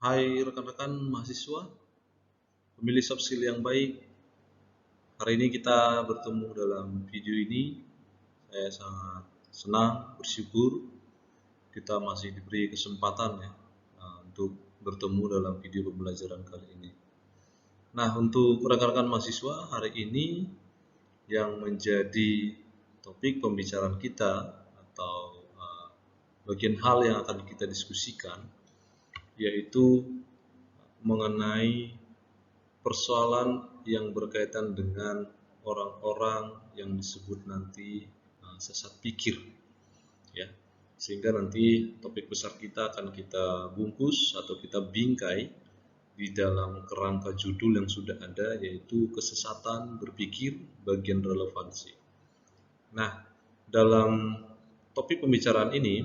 Hai rekan-rekan mahasiswa, pemilih soft skill yang baik. Hari ini kita bertemu dalam video ini. Saya sangat senang, bersyukur kita masih diberi kesempatan untuk bertemu dalam video pembelajaran kali ini. Nah, untuk rekan-rekan mahasiswa hari ini yang menjadi topik pembicaraan kita atau bagian hal yang akan kita diskusikan yaitu mengenai persoalan yang berkaitan dengan orang-orang yang disebut nanti sesat pikir, ya. Sehingga nanti topik besar kita akan kita bungkus atau kita bingkai di dalam kerangka judul yang sudah ada, yaitu kesesatan berpikir bagian relevansi. Nah, dalam topik pembicaraan ini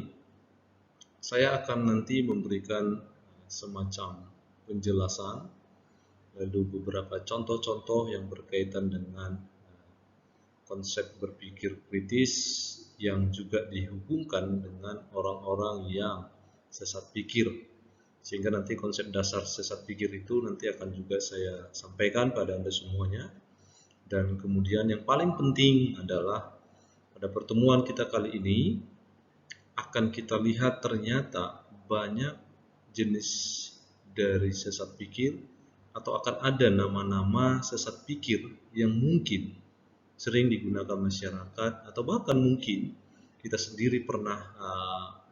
saya akan nanti memberikan semacam penjelasan, lalu beberapa contoh-contoh yang berkaitan dengan konsep berpikir kritis yang juga dihubungkan dengan orang-orang yang sesat pikir. Sehingga nanti konsep dasar sesat pikir itu nanti akan juga saya sampaikan pada Anda semuanya. Dan kemudian yang paling penting adalah pada pertemuan kita kali ini akan kita lihat ternyata banyak jenis dari sesat pikir atau akan ada nama-nama sesat pikir yang mungkin sering digunakan masyarakat atau bahkan mungkin kita sendiri pernah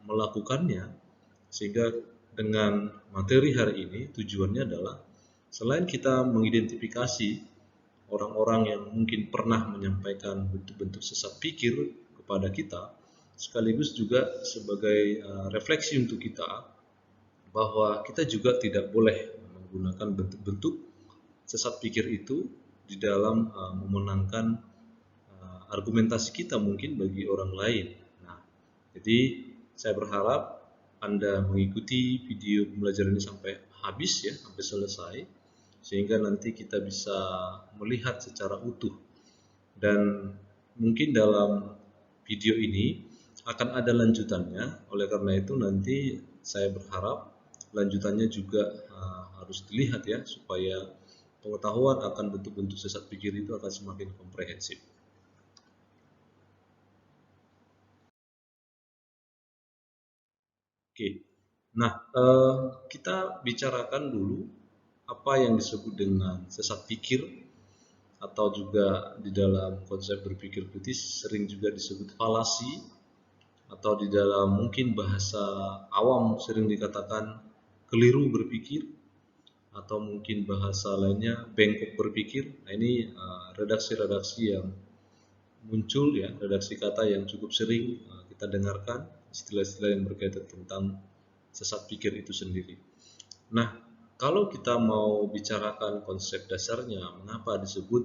melakukannya, sehingga dengan materi hari ini tujuannya adalah selain kita mengidentifikasi orang-orang yang mungkin pernah menyampaikan bentuk-bentuk sesat pikir kepada kita, sekaligus juga sebagai refleksi untuk kita bahwa kita juga tidak boleh menggunakan bentuk-bentuk sesat pikir itu di dalam memenangkan argumentasi kita mungkin bagi orang lain. Nah, jadi saya berharap Anda mengikuti video pembelajaran ini sampai habis ya, sampai selesai, sehingga nanti kita bisa melihat secara utuh. Dan mungkin dalam video ini akan ada lanjutannya, oleh karena itu nanti saya berharap lanjutannya juga harus dilihat ya, supaya pengetahuan akan bentuk-bentuk sesat pikir itu akan semakin komprehensif. Oke, nah kita bicarakan dulu apa yang disebut dengan sesat pikir, atau juga di dalam konsep berpikir kritis sering juga disebut falasi, atau di dalam mungkin bahasa awam sering dikatakan keliru berpikir, atau mungkin bahasa lainnya bengkok berpikir. Nah, ini redaksi-redaksi yang muncul ya, redaksi kata yang cukup sering kita dengarkan, istilah-istilah yang berkaitan tentang sesat pikir itu sendiri. Nah, kalau kita mau bicarakan konsep dasarnya, mengapa disebut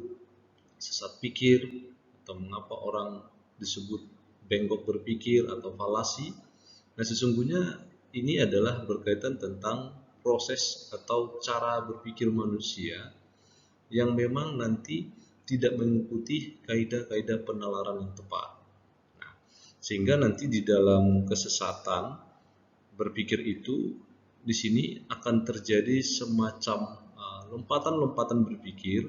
sesat pikir atau mengapa orang disebut bengkok berpikir atau falasi, nah sesungguhnya ini adalah berkaitan tentang proses atau cara berpikir manusia yang memang nanti tidak mengikuti kaidah-kaidah penalaran yang tepat. Nah, sehingga nanti di dalam kesesatan berpikir itu di sini akan terjadi semacam lompatan-lompatan berpikir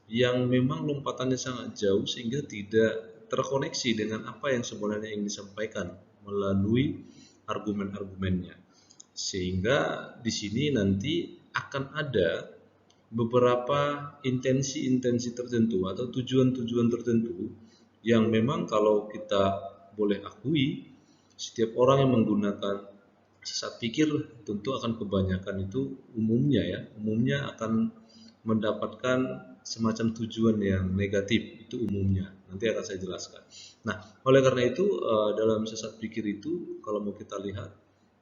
yang memang lompatannya sangat jauh sehingga tidak terkoneksi dengan apa yang sebenarnya ingin disampaikan melalui argumen-argumennya. Sehingga di sini nanti akan ada beberapa intensi-intensi tertentu atau tujuan-tujuan tertentu yang memang kalau kita boleh akui, setiap orang yang menggunakan sesat pikir tentu akan kebanyakan itu umumnya akan mendapatkan semacam tujuan yang negatif, itu umumnya. Nanti akan saya jelaskan. Nah, oleh karena itu dalam sesat pikir itu kalau mau kita lihat,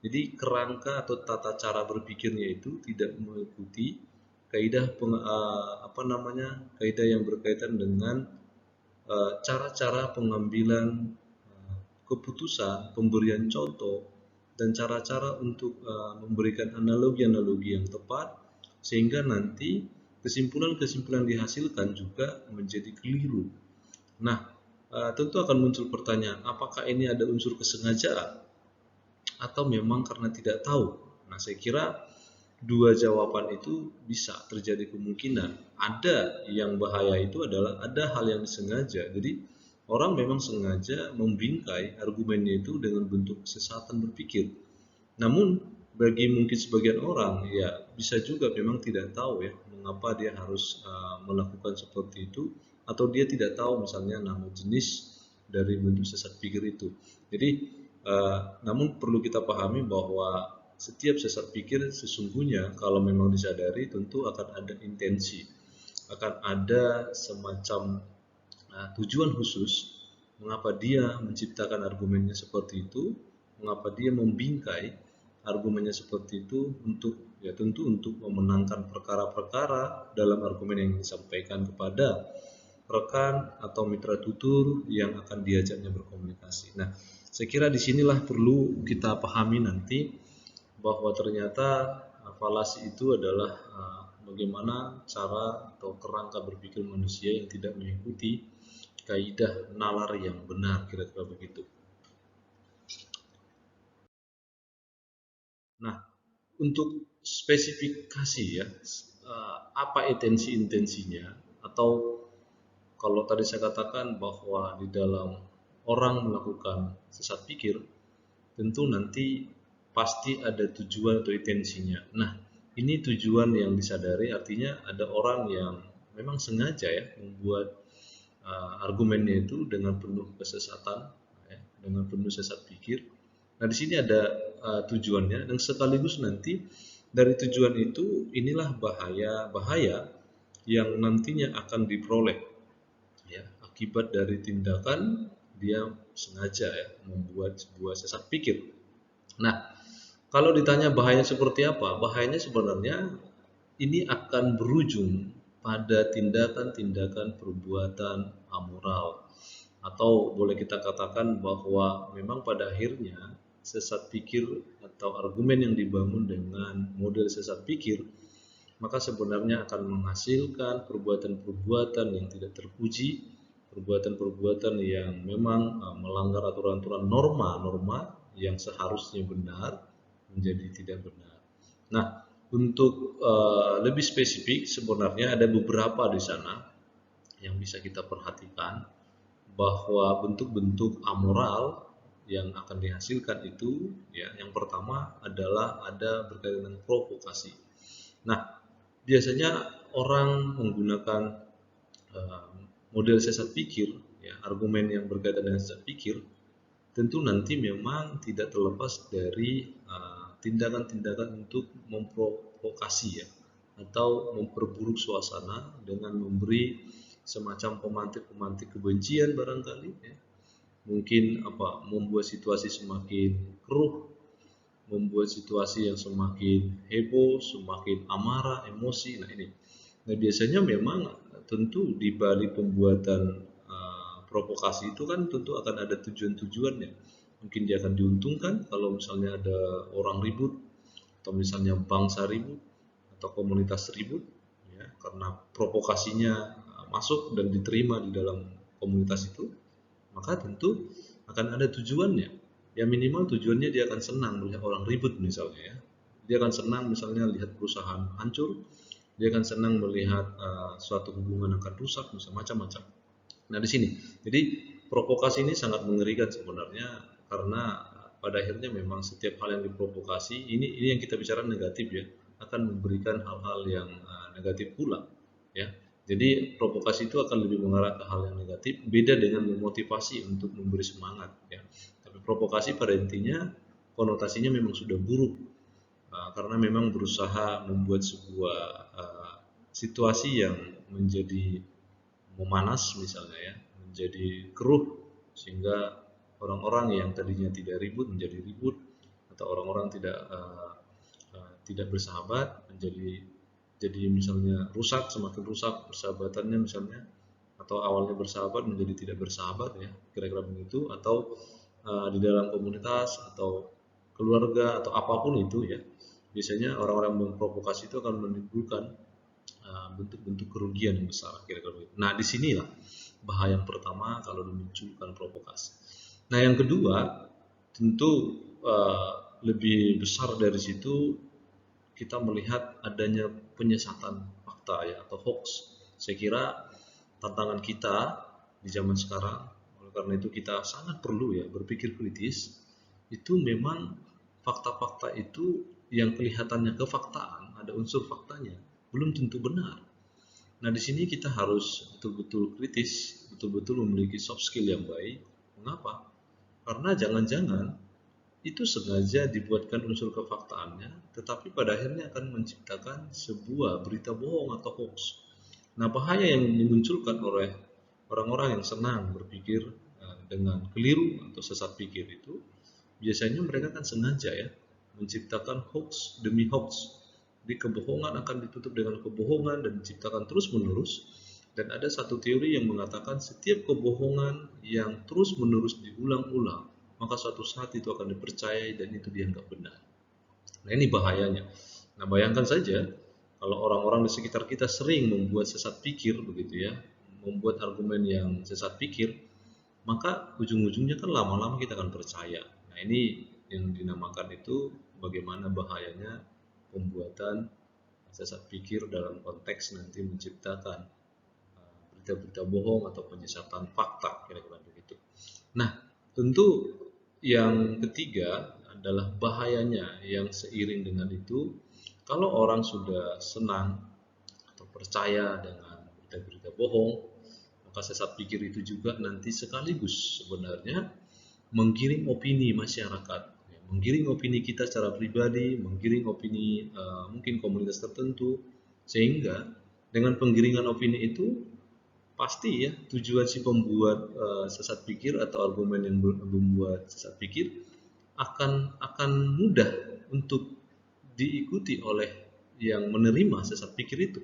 jadi kerangka atau tata cara berpikirnya itu tidak mengikuti kaidah kaidah yang berkaitan dengan cara-cara pengambilan keputusan, pemberian contoh, dan cara-cara untuk memberikan analogi-analogi yang tepat, sehingga nanti kesimpulan-kesimpulan dihasilkan juga menjadi keliru. Nah, tentu akan muncul pertanyaan, apakah ini ada unsur kesengajaan atau memang karena tidak tahu? Nah, saya kira dua jawaban itu bisa terjadi kemungkinan. Ada yang bahaya itu adalah ada hal yang disengaja. Jadi orang memang sengaja membingkai argumennya itu dengan bentuk kesesatan berpikir. Namun bagi mungkin sebagian orang ya bisa juga memang tidak tahu ya mengapa dia harus melakukan seperti itu, atau dia tidak tahu misalnya nama jenis dari bentuk sesat pikir itu. Jadi namun perlu kita pahami bahwa setiap sesat pikir sesungguhnya kalau memang disadari tentu akan ada intensi, akan ada semacam tujuan khusus mengapa dia menciptakan argumennya seperti itu, mengapa dia membingkai argumennya seperti itu untuk ya tentu untuk memenangkan perkara-perkara dalam argumen yang disampaikan kepada rekan atau mitra tutur yang akan diajaknya berkomunikasi. Nah, saya kira disinilah perlu kita pahami nanti bahwa ternyata falasi itu adalah bagaimana cara atau kerangka berpikir manusia yang tidak mengikuti kaidah nalar yang benar, kira-kira begitu. Nah, untuk spesifikasi ya, apa intensinya, atau kalau tadi saya katakan bahwa di dalam orang melakukan sesat pikir, tentu nanti pasti ada tujuan atau intensinya. Nah, ini tujuan yang disadari, artinya ada orang yang memang sengaja ya membuat argumennya itu dengan penuh kesesatan, ya, dengan penuh sesat pikir. Nah, di sini ada tujuannya, dan sekaligus nanti dari tujuan itu inilah bahaya yang nantinya akan diperoleh ya akibat dari tindakan dia sengaja ya membuat sebuah sesat pikir. Nah, kalau ditanya bahayanya seperti apa? Bahayanya sebenarnya ini akan berujung pada tindakan-tindakan perbuatan amoral, atau boleh kita katakan bahwa memang pada akhirnya sesat pikir atau argumen yang dibangun dengan model sesat pikir maka sebenarnya akan menghasilkan perbuatan-perbuatan yang tidak terpuji, perbuatan-perbuatan yang memang melanggar aturan-aturan norma-norma yang seharusnya benar menjadi tidak benar. Nah, untuk lebih spesifik sebenarnya ada beberapa di sana yang bisa kita perhatikan bahwa bentuk-bentuk amoral yang akan dihasilkan itu ya yang pertama adalah ada berkaitan dengan provokasi. Nah, biasanya orang menggunakan model sesat pikir, ya, argumen yang berkaitan dengan sesat pikir, tentu nanti memang tidak terlepas dari tindakan-tindakan untuk memprovokasi ya, atau memperburuk suasana dengan memberi semacam pemantik-pemantik kebencian barangkali, ya. Mungkin membuat situasi semakin keruh, membuat situasi yang semakin heboh, semakin amarah, emosi. Nah ini, nah biasanya memang tentu di balik pembuatan provokasi itu kan tentu akan ada tujuan-tujuannya. Mungkin dia akan diuntungkan kalau misalnya ada orang ribut, atau misalnya bangsa ribut, atau komunitas ribut, ya, karena provokasinya masuk dan diterima di dalam komunitas itu, maka tentu akan ada tujuannya. Ya minimal tujuannya dia akan senang melihat orang ribut misalnya ya. Dia akan senang misalnya lihat perusahaan hancur, dia akan senang melihat suatu hubungan akan rusak, misalnya macam-macam. Nah di sini, jadi provokasi ini sangat mengerikan sebenarnya karena pada akhirnya memang setiap hal yang diprovokasi ini yang kita bicara negatif ya akan memberikan hal-hal yang negatif pula ya. Jadi provokasi itu akan lebih mengarah ke hal yang negatif, beda dengan memotivasi untuk memberi semangat ya. Tapi provokasi pada intinya konotasinya memang sudah buruk karena memang berusaha membuat sebuah situasi yang menjadi memanas misalnya ya, menjadi keruh sehingga orang-orang yang tadinya tidak ribut menjadi ribut, atau orang-orang tidak bersahabat jadi misalnya rusak, semakin rusak persahabatannya misalnya, atau awalnya bersahabat menjadi tidak bersahabat ya, kira-kira begitu, atau di dalam komunitas atau keluarga atau apapun itu ya, biasanya orang-orang yang memprovokasi itu akan menimbulkan bentuk-bentuk kerugian yang besar, kira-kira begitu. Nah, disinilah bahaya yang pertama kalau dimunculkan provokasi. Nah, yang kedua tentu lebih besar dari situ kita melihat adanya penyesatan fakta ya atau hoax. Saya kira tantangan kita di zaman sekarang, oleh karena itu kita sangat perlu ya berpikir kritis. Itu memang fakta-fakta itu yang kelihatannya kefaktaan, ada unsur faktanya, belum tentu benar. Nah, di sini kita harus betul-betul kritis, betul-betul memiliki soft skill yang baik. Mengapa? Karena jangan-jangan itu sengaja dibuatkan unsur kefaktaannya, tetapi pada akhirnya akan menciptakan sebuah berita bohong atau hoax. Nah, bahaya yang dimunculkan oleh orang-orang yang senang berpikir dengan keliru atau sesat pikir itu, biasanya mereka kan sengaja ya menciptakan hoax demi hoax. Di kebohongan akan ditutup dengan kebohongan dan diciptakan terus-menerus. Dan ada satu teori yang mengatakan setiap kebohongan yang terus-menerus diulang-ulang, maka suatu saat itu akan dipercayai dan itu dianggap benar. Nah, ini bahayanya. Nah, bayangkan saja kalau orang-orang di sekitar kita sering membuat sesat pikir begitu ya, membuat argumen yang sesat pikir, maka ujung-ujungnya kan lama-lama kita akan percaya. Nah, ini yang dinamakan itu bagaimana bahayanya pembuatan sesat pikir dalam konteks nanti menciptakan berita-berita bohong atau penyesatan fakta, kira-kira begitu. Nah, tentu yang ketiga adalah bahayanya yang seiring dengan itu, kalau orang sudah senang atau percaya dengan berita-berita bohong, maka sesat pikir itu juga nanti sekaligus sebenarnya menggiring opini masyarakat, menggiring opini kita secara pribadi, menggiring opini mungkin komunitas tertentu, sehingga dengan penggiringan opini itu pasti ya tujuan si pembuat sesat pikir atau argumen yang membuat sesat pikir akan mudah untuk diikuti oleh yang menerima sesat pikir itu,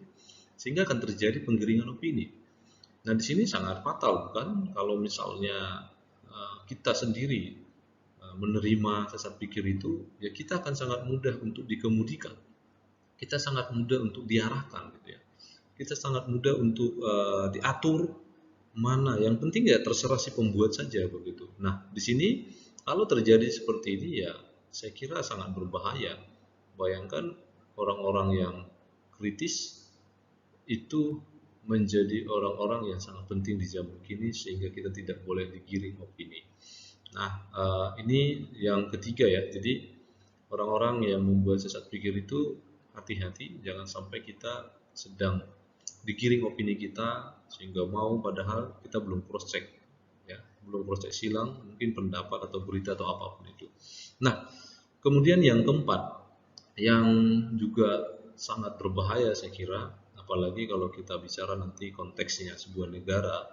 sehingga akan terjadi penggiringan opini. Nah, di sini sangat fatal bukan kalau misalnya kita sendiri menerima sesat pikir itu, ya kita akan sangat mudah untuk dikemudikan, kita sangat mudah untuk diarahkan gitu ya, kita sangat mudah untuk diatur mana yang penting ya terserah si pembuat saja begitu. Nah, di sini kalau terjadi seperti ini ya saya kira sangat berbahaya. Bayangkan orang-orang yang kritis itu menjadi orang-orang yang sangat penting di zaman kini, sehingga kita tidak boleh digiring opini. Nah, ini yang ketiga ya. Jadi orang-orang yang membuat sesat pikir itu hati-hati, jangan sampai kita sedang digiring opini kita sehingga mau, padahal kita belum cross check ya, belum cross check silang mungkin pendapat atau berita atau apapun itu. Nah, kemudian yang keempat yang juga sangat berbahaya saya kira, apalagi kalau kita bicara nanti konteksnya sebuah negara,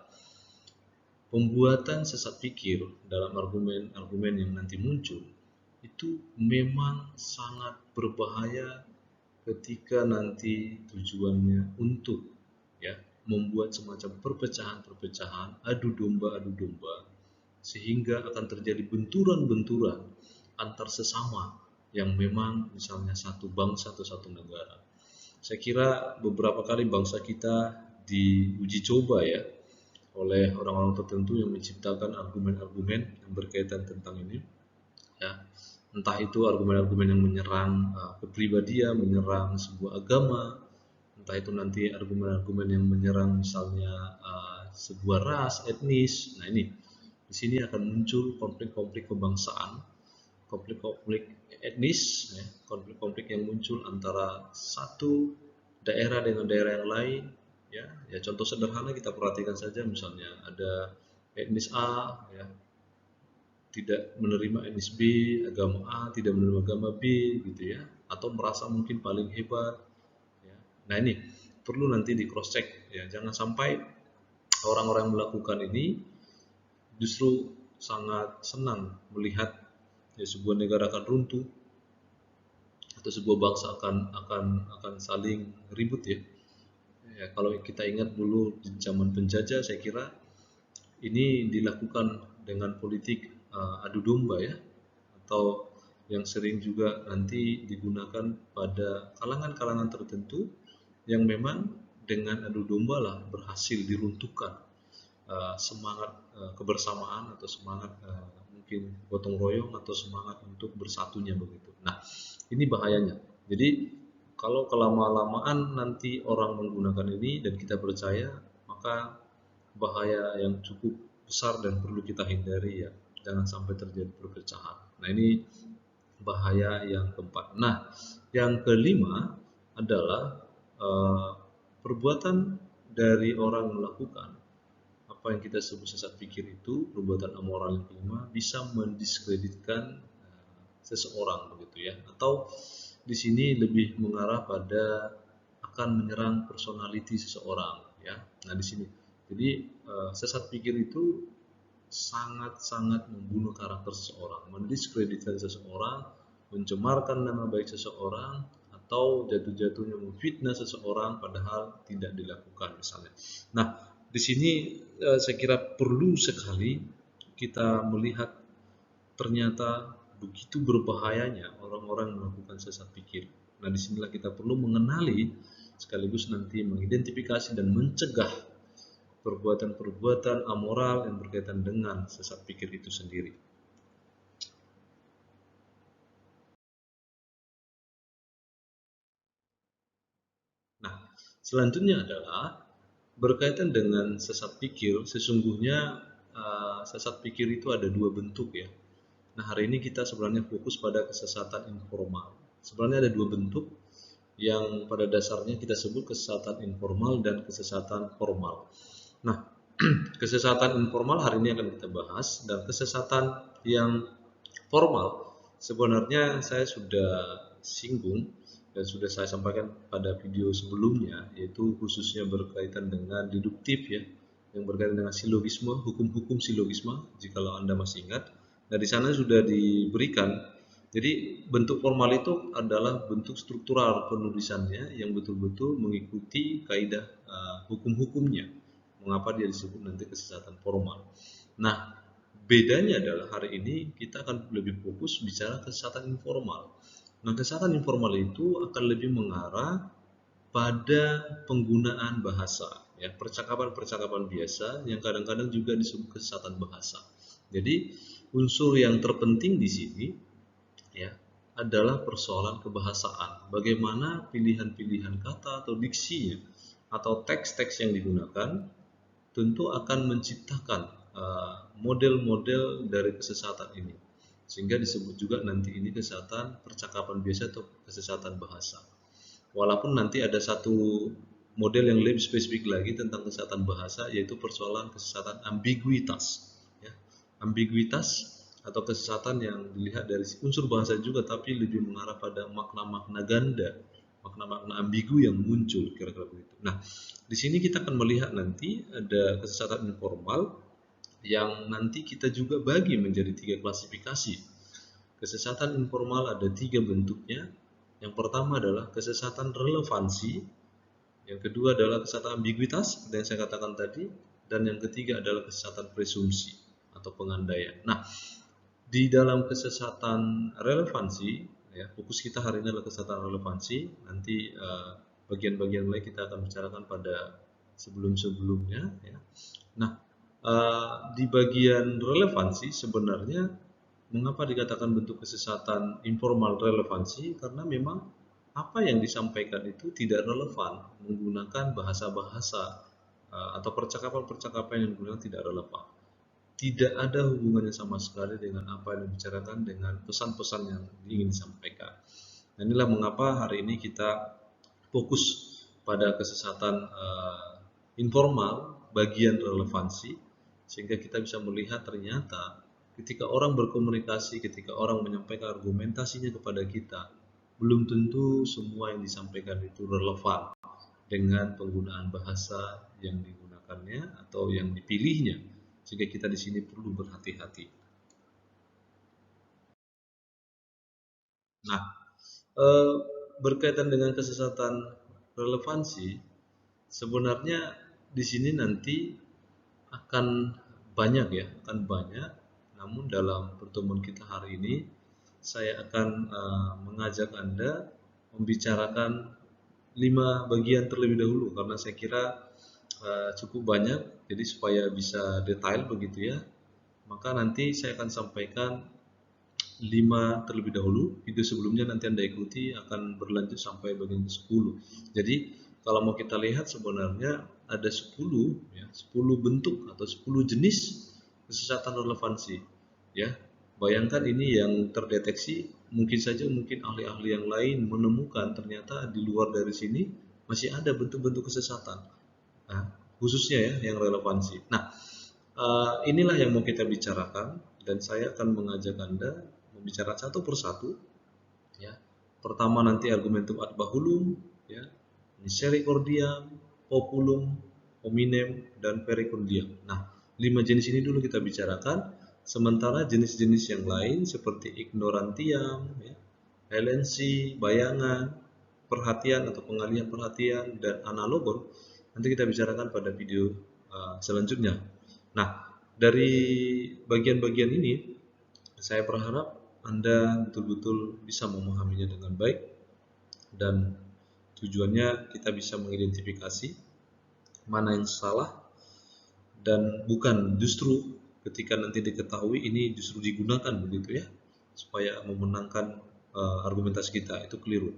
pembuatan sesat pikir dalam argumen-argumen yang nanti muncul itu memang sangat berbahaya ketika nanti tujuannya untuk ya membuat semacam perpecahan-perpecahan, adu domba, sehingga akan terjadi benturan-benturan antar sesama yang memang misalnya satu bangsa atau satu negara. Saya kira beberapa kali bangsa kita diuji coba ya oleh orang-orang tertentu yang menciptakan argumen-argumen yang berkaitan tentang ini ya, entah itu argumen-argumen yang menyerang kepribadian, menyerang sebuah agama, entah itu nanti argumen-argumen yang menyerang misalnya sebuah ras, etnis. Nah, ini di sini akan muncul konflik-konflik kebangsaan, konflik-konflik etnis, ya, konflik-konflik yang muncul antara satu daerah dengan daerah yang lain. Ya, contoh sederhana kita perhatikan saja, misalnya ada etnis A, ya, tidak menerima etnis B, agama A tidak menerima agama B, gitu ya, atau merasa mungkin paling hebat. Ya. Nah, ini perlu nanti di cross check, ya, jangan sampai orang-orang yang melakukan ini justru sangat senang melihat ya sebuah negara akan runtuh atau sebuah bangsa akan saling ribut ya. Ya, kalau kita ingat dulu di zaman penjajah, saya kira ini dilakukan dengan politik adu domba ya, atau yang sering juga nanti digunakan pada kalangan-kalangan tertentu yang memang dengan adu domba lah berhasil diruntuhkan semangat kebersamaan atau semangat mungkin gotong royong atau semangat untuk bersatunya begitu. Nah, ini bahayanya. Jadi Kalau kelama-lamaan nanti orang menggunakan ini dan kita percaya, maka bahaya yang cukup besar dan perlu kita hindari ya. Jangan sampai terjadi perpecahan. Nah, ini bahaya yang keempat. Nah, yang kelima adalah eh, perbuatan dari orang melakukan apa yang kita sebut sesat pikir itu, perbuatan amoral yang kelima bisa mendiskreditkan seseorang begitu ya, atau di sini lebih mengarah pada akan menyerang personality seseorang ya. Nah, di sini jadi sesat pikir itu sangat-sangat membunuh karakter seseorang, mendiskreditkan seseorang, mencemarkan nama baik seseorang, atau jatuh-jatuhnya memfitnah seseorang padahal tidak dilakukan misalnya. Nah, di sini saya kira perlu sekali kita melihat ternyata begitu berbahayanya orang-orang melakukan sesat pikir. Nah, disinilah kita perlu mengenali sekaligus nanti mengidentifikasi dan mencegah perbuatan-perbuatan amoral yang berkaitan dengan sesat pikir itu sendiri. Nah, selanjutnya adalah berkaitan dengan sesat pikir. Sesungguhnya sesat pikir itu ada dua bentuk ya. Nah, hari ini kita sebenarnya fokus pada kesesatan informal. Sebenarnya ada dua bentuk yang pada dasarnya kita sebut kesesatan informal dan kesesatan formal. Nah, kesesatan informal hari ini akan kita bahas, dan kesesatan yang formal sebenarnya saya sudah singgung dan sudah saya sampaikan pada video sebelumnya, yaitu khususnya berkaitan dengan deduktif ya, yang berkaitan dengan silogisme, hukum-hukum silogisme, jikalau Anda masih ingat. Nah, di sana sudah diberikan. Jadi bentuk formal itu adalah bentuk struktural penulisannya yang betul-betul mengikuti kaidah hukum-hukumnya. Mengapa dia disebut nanti kesesatan formal? Nah, bedanya adalah hari ini kita akan lebih fokus bicara kesesatan informal. Nah, kesesatan informal itu akan lebih mengarah pada penggunaan bahasa, ya, percakapan-percakapan biasa yang kadang-kadang juga disebut kesesatan bahasa. Jadi, unsur yang terpenting di sini ya adalah persoalan kebahasaan. Bagaimana pilihan-pilihan kata atau diksinya atau teks-teks yang digunakan tentu akan menciptakan model-model dari kesesatan ini, sehingga disebut juga nanti ini kesesatan percakapan biasa atau kesesatan bahasa. Walaupun nanti ada satu model yang lebih spesifik lagi tentang kesesatan bahasa, yaitu persoalan kesesatan ambiguitas ya. Ambiguitas atau kesesatan yang dilihat dari unsur bahasa juga, tapi lebih mengarah pada makna-makna ganda, makna-makna ambigu yang muncul, kira-kira begitu. Nah, di sini kita akan melihat nanti ada kesesatan informal yang nanti kita juga bagi menjadi tiga klasifikasi. Kesesatan informal ada tiga bentuknya. Yang pertama adalah kesesatan relevansi, yang kedua adalah kesesatan ambiguitas yang saya katakan tadi, dan yang ketiga adalah kesesatan presumsi atau pengandaian. Nah, di dalam kesesatan relevansi, ya, fokus kita hari ini adalah kesesatan relevansi. Nanti bagian-bagian lain kita akan bicarakan pada sebelum-sebelumnya. Ya. Nah, di bagian relevansi sebenarnya mengapa dikatakan bentuk kesesatan informal relevansi? Karena memang apa yang disampaikan itu tidak relevan, menggunakan bahasa-bahasa atau percakapan-percakapan yang digunakan tidak relevan. Tidak ada hubungannya sama sekali dengan apa yang dibicarakan dengan pesan-pesan yang ingin disampaikan. Dan inilah mengapa hari ini kita fokus pada kesesatan informal bagian relevansi, sehingga kita bisa melihat ternyata ketika orang berkomunikasi, ketika orang menyampaikan argumentasinya kepada kita, belum tentu semua yang disampaikan itu relevan dengan penggunaan bahasa yang digunakannya atau yang dipilihnya, sehingga kita di sini perlu berhati-hati. Nah, berkaitan dengan kesesatan relevansi, sebenarnya di sini nanti akan banyak ya, akan banyak. Namun dalam pertemuan kita hari ini, saya akan mengajak Anda membicarakan 5 bagian terlebih dahulu, karena saya kira cukup banyak, jadi supaya bisa detail begitu ya. Maka nanti saya akan sampaikan 5 terlebih dahulu. Video sebelumnya nanti Anda ikuti akan berlanjut sampai bagian ke-10. Jadi kalau mau kita lihat sebenarnya ada 10 ya, 10 bentuk atau 10 jenis kesesatan relevansi ya. Bayangkan ini yang terdeteksi, mungkin saja ahli-ahli yang lain menemukan ternyata di luar dari sini masih ada bentuk-bentuk kesesatan. Nah, khususnya ya yang relevansi. Nah, inilah yang mau kita bicarakan dan saya akan mengajak Anda membicarakan satu persatu ya. Pertama nanti argumentum ad bahulum ya, misericordiam, populum, hominem, dan pericordiam. Nah, 5 jenis ini dulu kita bicarakan, sementara jenis-jenis yang lain seperti ignorantiam ya, helensi, bayangan, perhatian atau pengalihan perhatian, dan analogon nanti kita bicarakan pada video selanjutnya. Nah, dari bagian-bagian ini saya berharap Anda betul-betul bisa memahaminya dengan baik, dan tujuannya kita bisa mengidentifikasi mana yang salah, dan bukan justru ketika nanti diketahui ini justru digunakan begitu ya, supaya memenangkan argumentasi kita, itu keliru.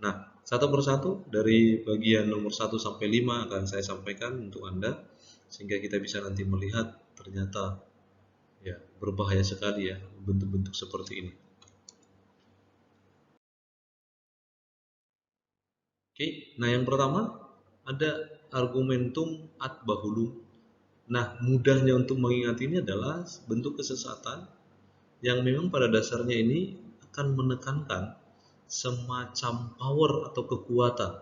Nah, satu persatu dari bagian nomor 1 sampai 5 akan saya sampaikan untuk Anda, sehingga kita bisa nanti melihat ternyata ya berbahaya sekali ya bentuk-bentuk seperti ini. Oke, nah yang pertama ada argumentum ad bahulum. Nah, mudahnya untuk mengingat ini adalah bentuk kesesatan yang memang pada dasarnya ini akan menekankan semacam power atau kekuatan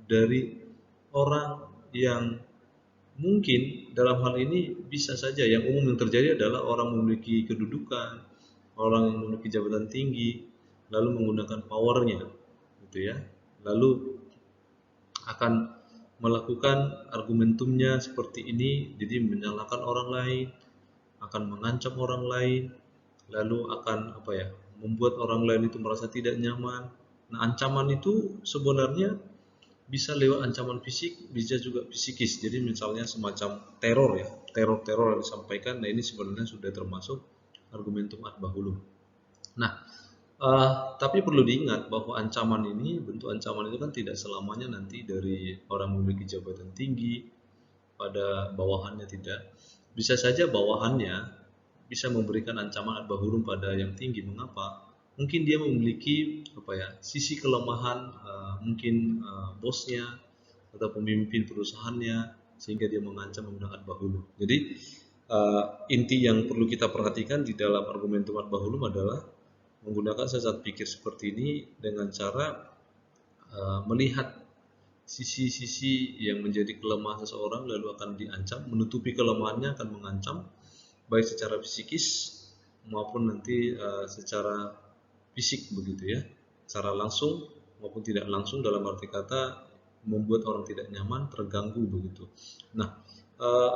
dari orang yang mungkin dalam hal ini bisa saja yang umum yang terjadi adalah orang memiliki kedudukan, orang yang memiliki jabatan tinggi, lalu menggunakan powernya, gitu ya. Lalu akan melakukan argumentumnya seperti ini, jadi menyalahkan orang lain, akan mengancam orang lain, lalu akan membuat orang lain itu merasa tidak nyaman. Nah, ancaman itu sebenarnya bisa lewat ancaman fisik, bisa juga psikis. Jadi misalnya semacam teror ya, teror-teror yang disampaikan. Nah, ini sebenarnya sudah termasuk argumentum ad bahulum. Nah, tapi perlu diingat bahwa ancaman ini, bentuk ancaman itu kan tidak selamanya nanti dari orang memiliki jabatan tinggi pada bawahannya, tidak. Bisa saja bawahannya bisa memberikan ancaman ad bahulum pada yang tinggi. Mengapa? Mungkin dia memiliki sisi kelemahan, mungkin bosnya atau pemimpin perusahaannya, sehingga dia mengancam menggunakan ad bahulum. Jadi inti yang perlu kita perhatikan di dalam argumentum ad bahulum adalah menggunakan sesat pikir seperti ini dengan cara melihat sisi-sisi yang menjadi kelemahan seseorang lalu akan diancam, menutupi kelemahannya akan mengancam, baik secara psikis maupun nanti secara fisik begitu ya, secara langsung maupun tidak langsung, dalam arti kata membuat orang tidak nyaman, terganggu begitu. Nah,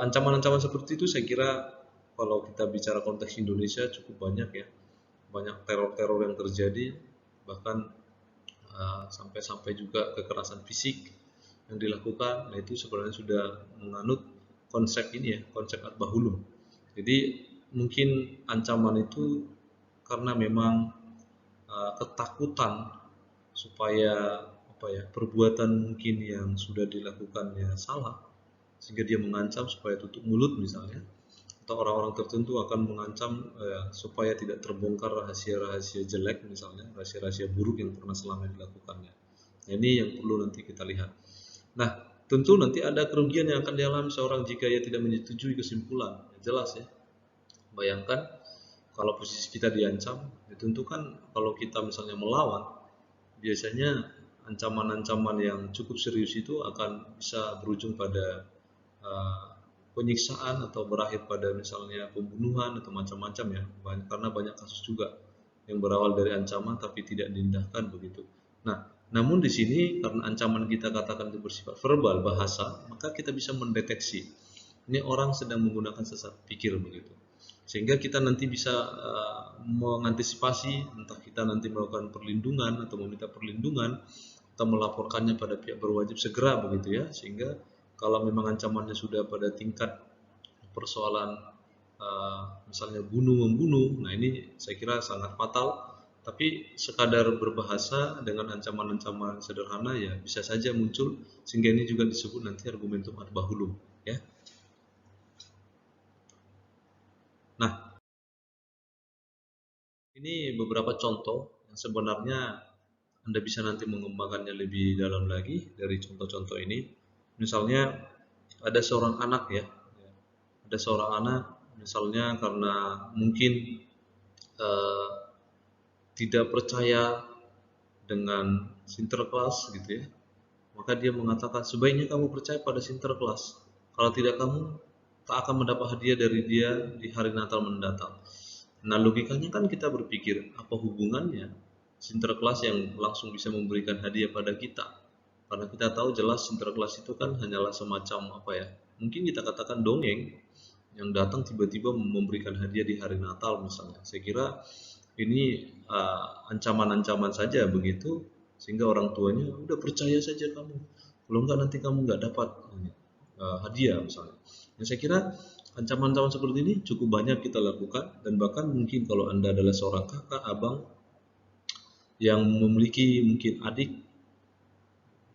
ancaman-ancaman seperti itu saya kira kalau kita bicara konteks Indonesia cukup banyak ya, banyak teror-teror yang terjadi, bahkan sampai-sampai juga kekerasan fisik yang dilakukan. Nah, itu sebenarnya sudah menganut konsep ini ya, konsep ad bahulum. Jadi mungkin ancaman itu karena memang ketakutan supaya perbuatan mungkin yang sudah dilakukannya salah, sehingga dia mengancam supaya tutup mulut misalnya, atau orang-orang tertentu akan mengancam supaya tidak terbongkar rahasia-rahasia jelek misalnya, rahasia-rahasia buruk yang pernah selama dilakukannya. Nah, ini yang perlu nanti kita lihat. Nah, tentu nanti ada kerugian yang akan dialami seorang jika ia tidak menyetujui kesimpulan. Jelas ya. Bayangkan kalau posisi kita diancam, tentu kan kalau kita misalnya melawan, biasanya ancaman-ancaman yang cukup serius itu akan bisa berujung pada penyiksaan atau berakhir pada misalnya pembunuhan atau macam-macam ya, karena banyak kasus juga yang berawal dari ancaman tapi tidak diindahkan begitu. Nah, namun di sini karena ancaman kita katakan itu bersifat verbal, bahasa, maka kita bisa mendeteksi ini orang sedang menggunakan sesat pikir begitu, sehingga kita nanti bisa mengantisipasi, entah kita nanti melakukan perlindungan atau meminta perlindungan atau melaporkannya pada pihak berwajib segera begitu ya, sehingga kalau memang ancamannya sudah pada tingkat persoalan misalnya membunuh. Nah ini saya kira sangat fatal. Tapi sekadar berbahasa dengan ancaman-ancaman sederhana ya bisa saja muncul, sehingga ini juga disebut nanti argumentum ad bahulum. Ya. Nah, ini beberapa contoh yang sebenarnya Anda bisa nanti mengembangkannya lebih dalam lagi dari contoh-contoh ini. Misalnya ada seorang anak ya, ada seorang anak misalnya karena mungkin eh, tidak percaya dengan Sinterklas gitu ya, maka dia mengatakan sebaiknya kamu percaya pada Sinterklas. Kalau tidak kamu tak akan mendapat hadiah dari dia di hari Natal mendatang. Nah logikanya kan kita berpikir apa hubungannya Sinterklas yang langsung bisa memberikan hadiah pada kita? Karena kita tahu jelas Sinterklas itu kan hanyalah semacam apa ya? Mungkin kita katakan dongeng yang datang tiba-tiba memberikan hadiah di hari Natal misalnya. Saya kira ini ancaman-ancaman saja begitu, sehingga orang tuanya udah percaya saja kamu. Kalau enggak nanti kamu enggak dapat hadiah misalnya. Nah, saya kira ancaman-ancaman seperti ini cukup banyak kita lakukan, dan bahkan mungkin kalau Anda adalah seorang kakak, abang yang memiliki mungkin adik,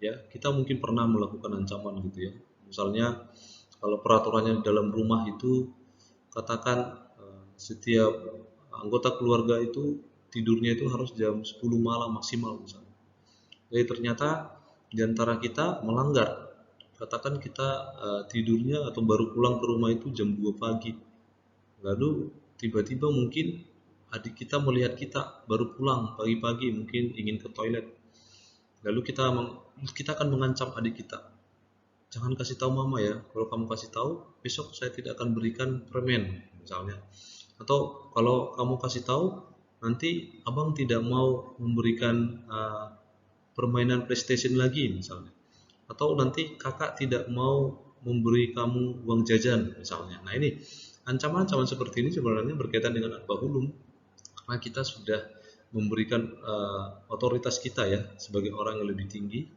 ya kita mungkin pernah melakukan ancaman gitu ya. Misalnya kalau peraturannya dalam rumah itu katakan setiap anggota keluarga itu tidurnya itu harus jam 10 malam maksimal misalnya. Jadi ternyata di antara kita melanggar. Katakan kita tidurnya atau baru pulang ke rumah itu jam 2 pagi. Lalu tiba-tiba mungkin adik kita melihat kita baru pulang pagi-pagi, mungkin ingin ke toilet. Lalu kita akan mengancam adik kita. Jangan kasih tahu mama ya. Kalau kamu kasih tahu, besok saya tidak akan berikan permen misalnya. Atau kalau kamu kasih tahu, nanti abang tidak mau memberikan permainan PlayStation lagi misalnya. Atau nanti kakak tidak mau memberi kamu uang jajan misalnya. Nah ini ancaman-ancaman seperti ini sebenarnya berkaitan dengan ad-bahulum, karena kita sudah memberikan otoritas kita ya sebagai orang yang lebih tinggi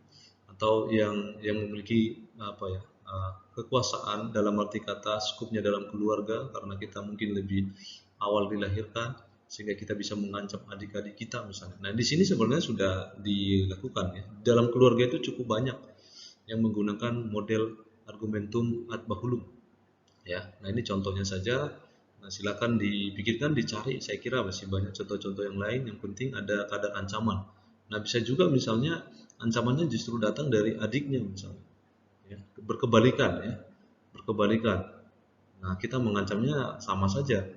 atau yang memiliki apa ya kekuasaan dalam arti kata skupnya dalam keluarga, karena kita mungkin lebih awal dilahirkan sehingga kita bisa mengancam adik-adik kita misalnya. Nah di sini sebenarnya sudah dilakukan ya, dalam keluarga itu cukup banyak yang menggunakan model argumentum ad bahulum ya. Nah ini contohnya saja. Nah silakan dipikirkan, dicari, saya kira masih banyak contoh-contoh yang lain, yang penting ada kadar ancaman. Nah bisa juga misalnya ancamannya justru datang dari adiknya misalnya ya, berkebalikan ya, berkebalikan. Nah kita mengancamnya sama saja.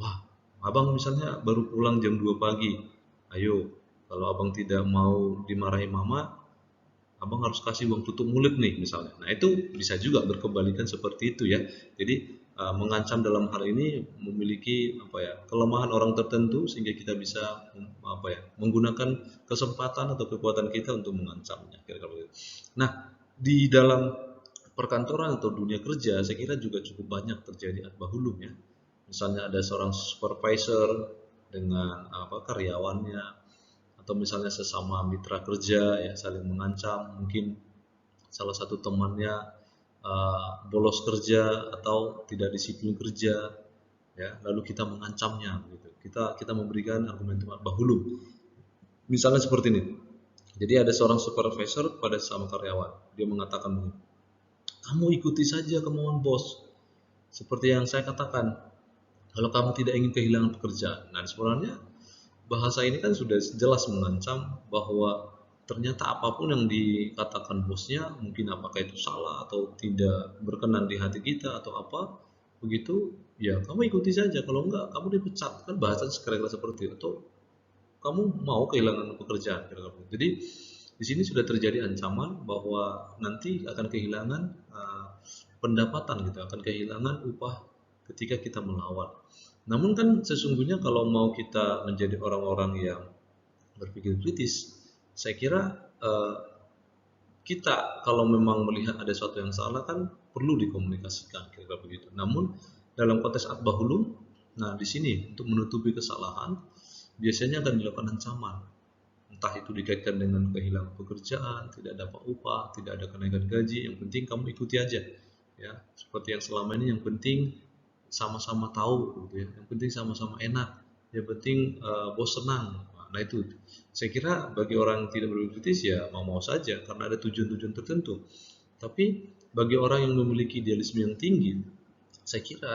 Wah, abang misalnya baru pulang jam 2 pagi, ayo kalau abang tidak mau dimarahi mama, abang harus kasih uang tutup mulut nih misalnya. Nah itu bisa juga berkebalikan seperti itu ya. Jadi mengancam dalam hal ini memiliki apa ya kelemahan orang tertentu, sehingga kita bisa apa ya menggunakan kesempatan atau kekuatan kita untuk mengancamnya. Kira-kira begitu. Nah di dalam perkantoran atau dunia kerja saya kira juga cukup banyak terjadi ad bahulum ya. Misalnya ada seorang supervisor dengan apa karyawannya, atau misalnya sesama mitra kerja ya saling mengancam, mungkin salah satu temannya bolos kerja atau tidak disiplin kerja ya, lalu kita mengancamnya gitu. Kita memberikan argumentum ad bahulum. Misalnya seperti ini. Jadi ada seorang supervisor pada sama karyawan, dia mengatakan, kamu ikuti saja kemauan bos. Seperti yang saya katakan, kalau kamu tidak ingin kehilangan pekerjaan. Nah sebenarnya bahasa ini kan sudah jelas mengancam bahwa ternyata apapun yang dikatakan bosnya, mungkin apakah itu salah atau tidak berkenan di hati kita atau apa, begitu ya kamu ikuti saja, kalau enggak kamu dipecat, kan bahasa kira-kira seperti itu. Atau kamu mau kehilangan pekerjaan kira-kira. Jadi di sini sudah terjadi ancaman bahwa nanti akan kehilangan pendapatan gitu, akan kehilangan upah ketika kita melawan. Namun kan sesungguhnya kalau mau kita menjadi orang-orang yang berpikir kritis, saya kira kita kalau memang melihat ada sesuatu yang salah kan perlu dikomunikasikan kira-kira begitu. Namun dalam konteks ad bahulum, nah di sini untuk menutupi kesalahan biasanya akan dilakukan ancaman. Entah itu dikaitkan dengan kehilangan pekerjaan, tidak dapat upah, tidak ada kenaikan gaji, yang penting kamu ikuti aja. Ya, seperti yang selama ini yang penting sama-sama tahu gitu ya, yang penting sama-sama enak, yang penting bos senang. Nah itu saya kira bagi orang yang tidak berpikir kritis ya mau-mau saja karena ada tujuan-tujuan tertentu. Tapi bagi orang yang memiliki idealisme yang tinggi, saya kira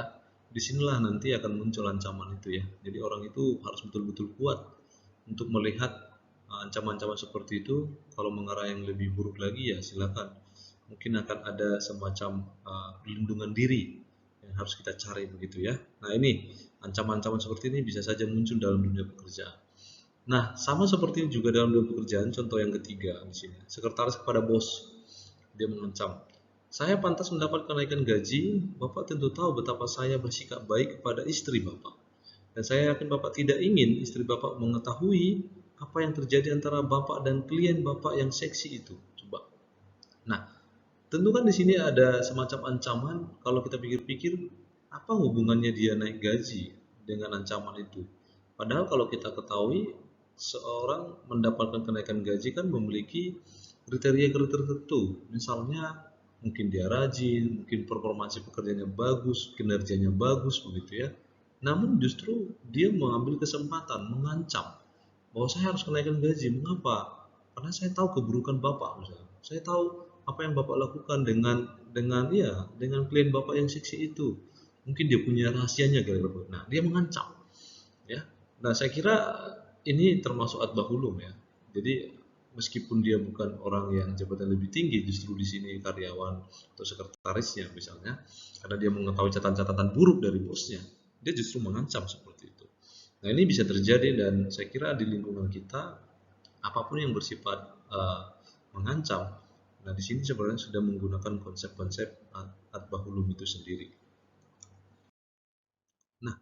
disinilah nanti akan muncul ancaman itu ya. Jadi orang itu harus betul-betul kuat untuk melihat ancaman-ancaman seperti itu. Kalau mengarah yang lebih buruk lagi ya silakan. Mungkin akan ada semacam perlindungan diri yang harus kita cari begitu ya. Nah ini ancaman-ancaman seperti ini bisa saja muncul dalam dunia pekerjaan. Nah sama seperti ini juga dalam dunia pekerjaan. Contoh yang ketiga di sini, sekretaris kepada bos, dia mengancam, saya pantas mendapat kenaikan gaji. Bapak tentu tahu betapa saya bersikap baik kepada istri Bapak. Dan saya yakin Bapak tidak ingin istri Bapak mengetahui apa yang terjadi antara Bapak dan klien Bapak yang seksi itu. Coba. Nah, tentu kan di sini ada semacam ancaman. Kalau kita pikir-pikir, apa hubungannya dia naik gaji dengan ancaman itu? Padahal kalau kita ketahui, seorang mendapatkan kenaikan gaji kan memiliki kriteria-kriteria tertentu. Misalnya mungkin dia rajin, mungkin performansi pekerjaannya bagus, kinerjanya bagus begitu ya. Namun justru dia mengambil kesempatan mengancam bahwa saya harus kenaikan gaji. Mengapa? Karena saya tahu keburukan Bapak misalnya. Saya tahu apa yang Bapak lakukan dengan klien Bapak yang seksi itu. Mungkin dia punya rahasianya kira-kira. Nah, dia mengancam ya. Nah, saya kira ini termasuk ad-bahulum ya. Jadi meskipun dia bukan orang yang jabatan lebih tinggi, justru di sini karyawan atau sekretarisnya misalnya, karena dia mengetahui catatan-catatan buruk dari bosnya, dia justru mengancam seperti itu. Nah ini bisa terjadi dan saya kira di lingkungan kita apapun yang bersifat mengancam, nah di sini sebenarnya sudah menggunakan konsep-konsep ad-bahulum itu sendiri. Nah,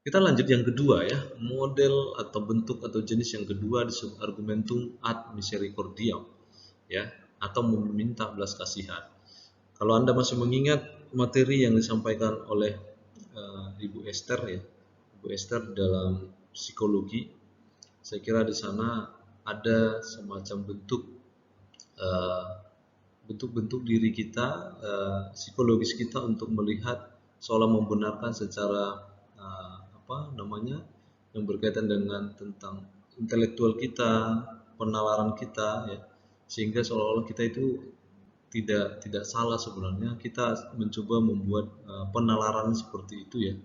kita lanjut yang kedua ya, model atau bentuk atau jenis yang kedua disebut argumentum ad misericordiam ya, atau meminta belas kasihan. Kalau Anda masih mengingat materi yang disampaikan oleh Ibu Esther ya, Ibu Esther dalam psikologi, saya kira di sana ada semacam eh, bentuk-bentuk diri kita, psikologis kita untuk melihat seolah membenarkan secara apa namanya yang berkaitan dengan tentang intelektual kita, penalaran kita, ya, sehingga seolah-olah kita itu tidak salah sebenarnya. Kita mencoba membuat penalaran seperti itu ya,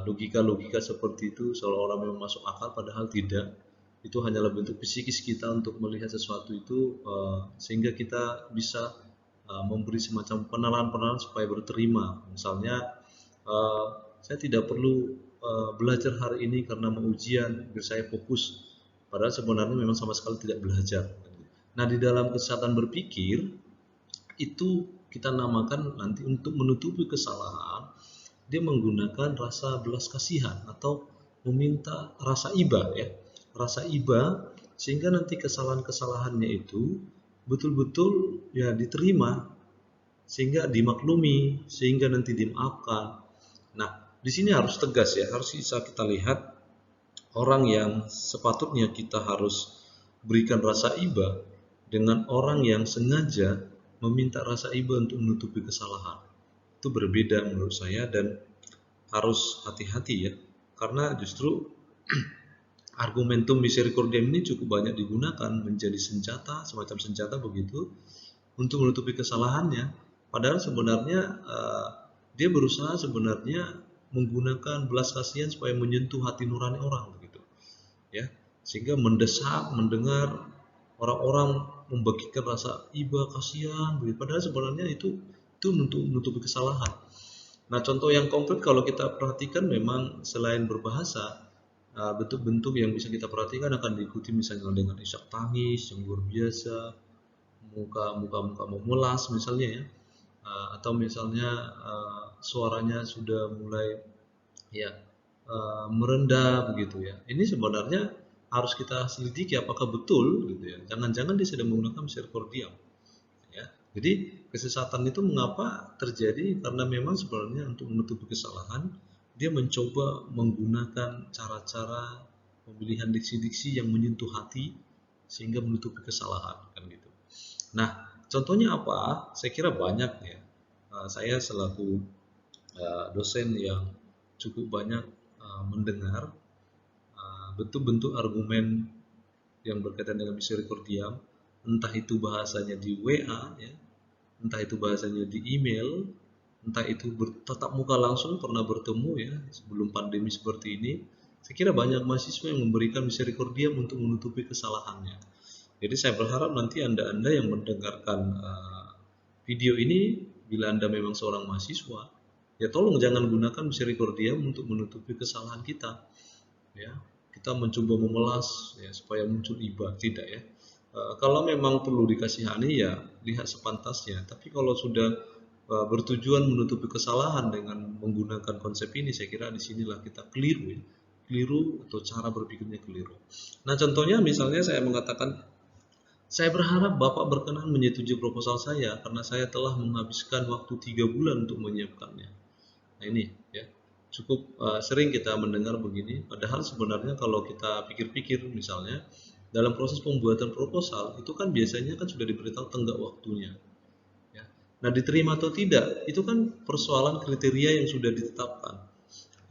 logika-logika seperti itu seolah-olah memang masuk akal padahal tidak. Itu hanyalah bentuk psikis kita untuk melihat sesuatu itu sehingga kita bisa memberi semacam penalaran-penalaran supaya berterima. Misalnya saya tidak perlu belajar hari ini karena mau ujian biar saya fokus, padahal sebenarnya memang sama sekali tidak belajar. Nah di dalam kesehatan berpikir itu kita namakan nanti untuk menutupi kesalahan, dia menggunakan rasa belas kasihan atau meminta rasa iba ya, rasa iba, sehingga nanti kesalahan-kesalahannya itu betul-betul ya diterima, sehingga dimaklumi, sehingga nanti dimaafkan. Nah di sini harus tegas ya, harus bisa kita lihat orang yang sepatutnya kita harus berikan rasa iba dengan orang yang sengaja meminta rasa iba untuk menutupi kesalahan. Itu berbeda menurut saya dan harus hati-hati ya, karena justru argumentum misericordiam ini cukup banyak digunakan menjadi senjata, semacam senjata begitu untuk menutupi kesalahannya. Padahal sebenarnya dia berusaha sebenarnya menggunakan belas kasihan supaya menyentuh hati nurani orang begitu ya, sehingga mendesak mendengar orang-orang membagikan rasa iba kasihan begitu. Padahal sebenarnya itu untuk menutupi kesalahan. Nah, contoh yang konkret kalau kita perhatikan memang selain berbahasa, bentuk-bentuk yang bisa kita perhatikan akan diikuti misalnya dengan isak tangis yang luar biasa, muka memulas misalnya ya, atau misalnya suaranya sudah mulai ya merendah begitu ya. Ini sebenarnya harus kita selidiki apakah betul gitu ya. Jangan-jangan dia sedang menggunakan misericordiam. Ya. Jadi kesesatan itu mengapa terjadi? Karena memang sebenarnya untuk menutupi kesalahan dia mencoba menggunakan cara-cara pemilihan diksi-diksi yang menyentuh hati sehingga menutupi kesalahan kan gitu. Nah, contohnya apa? Saya kira banyak ya. Saya selaku dosen yang cukup banyak mendengar bentuk-bentuk argumen yang berkaitan dengan misericordiam, entah itu bahasanya di WA, ya, entah itu bahasanya di email, entah itu bertatap muka langsung pernah bertemu ya sebelum pandemi seperti ini. Saya kira banyak mahasiswa yang memberikan misericordiam untuk menutupi kesalahannya. Jadi saya berharap nanti Anda yang mendengarkan video ini, bila Anda memang seorang mahasiswa, ya tolong jangan gunakan misericordiam untuk menutupi kesalahan kita. Ya, kita mencoba memelas ya supaya muncul iba, tidak ya. Kalau memang perlu dikasihani ya lihat sepantasnya. Tapi kalau sudah bertujuan menutupi kesalahan dengan menggunakan konsep ini, saya kira disinilah kita keliru ya. Keliru atau cara berpikirnya keliru. Nah contohnya misalnya saya mengatakan, saya berharap Bapak berkenan menyetujui proposal saya karena saya telah menghabiskan waktu 3 bulan untuk menyiapkannya. Nah ini ya cukup sering kita mendengar begini. Padahal sebenarnya kalau kita pikir-pikir misalnya dalam proses pembuatan proposal itu kan biasanya kan sudah diberitahu tenggat waktunya. Ya. Nah diterima atau tidak itu kan persoalan kriteria yang sudah ditetapkan.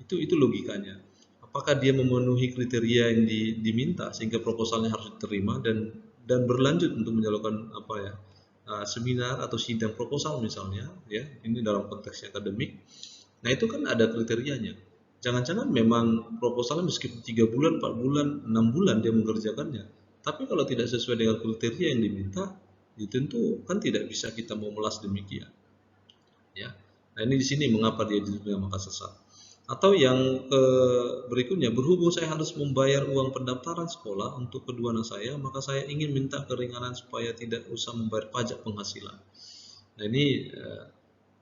Itu logikanya. Apakah dia memenuhi kriteria yang diminta sehingga proposalnya harus diterima dan berlanjut untuk menjalankan apa ya seminar atau sidang proposal misalnya ya ini dalam konteks akademik. Nah itu kan ada kriterianya. Jangan-jangan memang proposalnya meskipun 3 bulan, 4 bulan, 6 bulan dia mengerjakannya. Tapi kalau tidak sesuai dengan kriteria yang diminta, ya tentu kan tidak bisa kita memelas demikian. Ya. Nah ini di sini mengapa dia dituduh maka sesat. Atau yang berikutnya, berhubung saya harus membayar uang pendaftaran sekolah untuk kedua anak saya, maka saya ingin minta keringanan supaya tidak usah membayar pajak penghasilan. Nah ini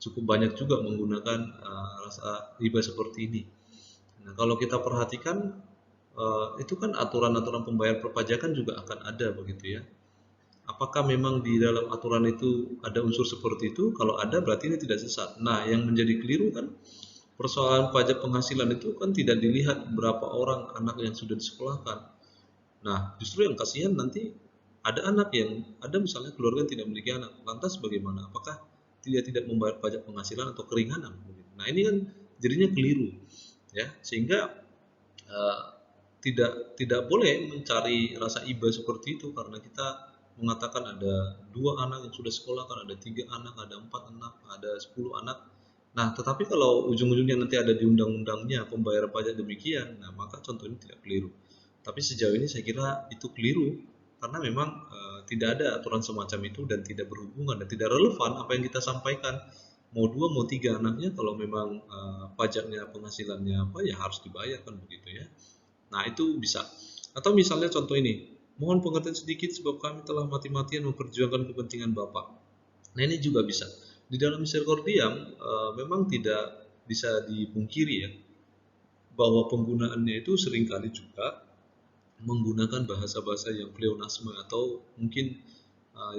cukup banyak juga menggunakan rasa riba seperti ini. Nah kalau kita perhatikan itu kan aturan-aturan pembayar perpajakan juga akan ada begitu ya. Apakah memang di dalam aturan itu ada unsur seperti itu? Kalau ada berarti ini tidak sesat. Nah yang menjadi keliru kan persoalan pajak penghasilan itu kan tidak dilihat berapa orang anak yang sudah disekolahkan. Nah, justru yang kasihan nanti ada anak yang ada misalnya keluarga yang tidak memiliki anak. Lantas bagaimana? Apakah dia tidak membayar pajak penghasilan atau keringanan? Nah, ini kan jadinya keliru, ya. Sehingga uh, tidak boleh mencari rasa iba seperti itu karena kita mengatakan ada 2 anak yang sudah sekolah, kan ada 3 anak, ada 4 anak, ada 10 anak. Nah, tetapi kalau ujung-ujungnya nanti ada di undang-undangnya pembayaran pajak demikian, nah maka contoh ini tidak keliru. Tapi sejauh ini saya kira itu keliru karena memang tidak ada aturan semacam itu dan tidak berhubungan dan tidak relevan apa yang kita sampaikan. Mau 2 mau 3 anaknya kalau memang pajaknya penghasilannya apa ya harus dibayarkan begitu ya. Nah, itu bisa. Atau misalnya contoh ini, mohon pengertian sedikit sebab kami telah mati-matian memperjuangkan kepentingan Bapak. Nah, ini juga bisa. Di dalam misericordiam memang tidak bisa dipungkiri ya bahwa penggunaannya itu seringkali juga menggunakan bahasa-bahasa yang pleonasme atau mungkin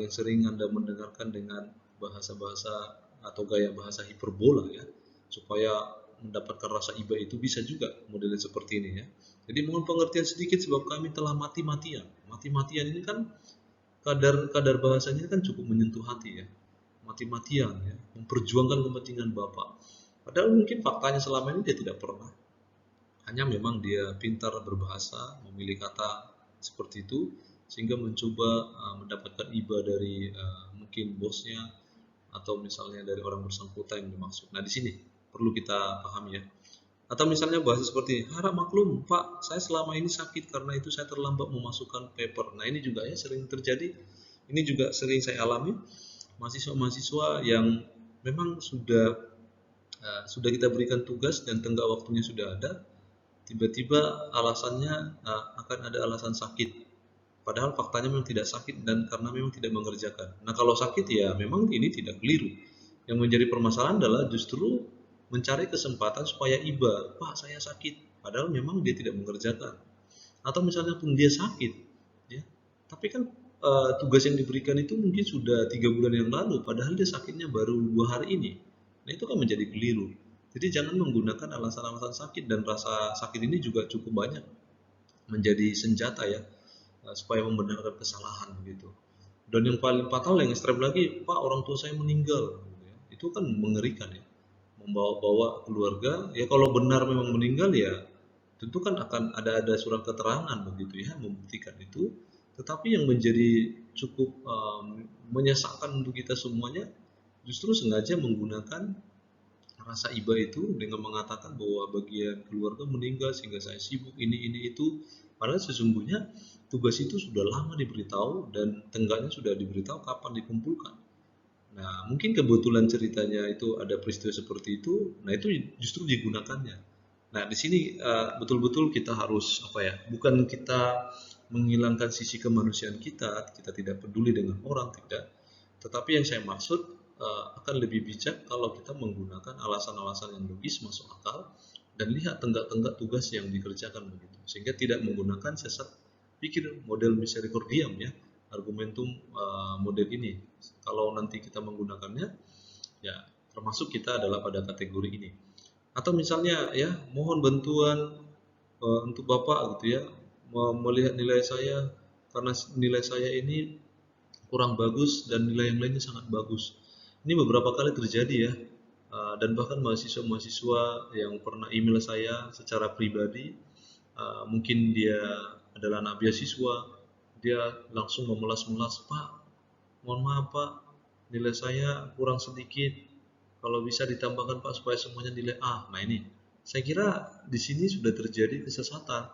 yang sering Anda mendengarkan dengan bahasa-bahasa atau gaya bahasa hiperbola ya supaya mendapatkan rasa iba itu bisa juga modelnya seperti ini ya. Jadi mohon pengertian sedikit sebab kami telah mati-matian. Mati-matian ini kan kadar bahasanya kan cukup menyentuh hati ya. Mati-matian ya, memperjuangkan kepentingan Bapak. Padahal mungkin faktanya selama ini dia tidak pernah. Hanya memang dia pintar berbahasa, memilih kata seperti itu sehingga mencoba mendapatkan iba dari mungkin bosnya atau misalnya dari orang bersangkutan yang dimaksud. Nah, di sini perlu kita pahami ya. Atau misalnya bahasa seperti harap maklum Pak, saya selama ini sakit karena itu saya terlambat memasukkan paper. Nah ini juga ya sering terjadi. Ini juga sering saya alami mahasiswa-mahasiswa yang memang sudah kita berikan tugas dan tenggat waktunya sudah ada. Tiba-tiba alasannya akan ada alasan sakit. Padahal faktanya memang tidak sakit dan karena memang tidak mengerjakan. Nah kalau sakit ya memang ini tidak keliru. Yang menjadi permasalahan adalah justru mencari kesempatan supaya iba, Pak saya sakit, padahal memang dia tidak mengerjakan. Atau misalnya pun dia sakit, ya, tapi kan tugas yang diberikan itu mungkin sudah 3 bulan yang lalu, padahal dia sakitnya baru 2 hari ini. Nah itu kan menjadi keliru. Jadi jangan menggunakan alasan-alasan sakit dan rasa sakit ini juga cukup banyak menjadi senjata ya supaya membenarkan kesalahan begitu. Dan yang paling fatal yang ekstrem lagi, Pak orang tua saya meninggal, gitu ya. Itu kan mengerikan ya membawa-bawa keluarga, ya kalau benar memang meninggal ya tentu kan akan ada surat keterangan begitu ya membuktikan itu. Tetapi yang menjadi cukup menyesakkan untuk kita semuanya justru sengaja menggunakan rasa iba itu dengan mengatakan bahwa bagian keluarga meninggal sehingga saya sibuk ini itu, padahal sesungguhnya tugas itu sudah lama diberitahu dan tenggatnya sudah diberitahu kapan dikumpulkan. Nah, mungkin kebetulan ceritanya itu ada peristiwa seperti itu, nah itu justru digunakannya. Nah, di sini betul-betul kita harus apa ya? Bukan kita menghilangkan sisi kemanusiaan kita, kita tidak peduli dengan orang, tidak. Tetapi yang saya maksud akan lebih bijak kalau kita menggunakan alasan-alasan yang logis, masuk akal, dan lihat tenggak-tenggak tugas yang dikerjakan begitu, sehingga tidak menggunakan sesat pikir model misericordiam ya, argumentum model ini. Kalau nanti kita menggunakannya, ya termasuk kita adalah pada kategori ini. Atau misalnya ya mohon bantuan untuk Bapak gitu ya, melihat nilai saya karena nilai saya ini kurang bagus dan nilai yang lainnya sangat bagus. Ini beberapa kali terjadi ya, dan bahkan mahasiswa-mahasiswa yang pernah email saya secara pribadi, mungkin dia adalah anak beasiswa, dia langsung memelas-melas, Pak, mohon maaf Pak, nilai saya kurang sedikit, kalau bisa ditambahkan Pak supaya semuanya nilai A. Nah ini, saya kira di sini sudah terjadi kesesatan.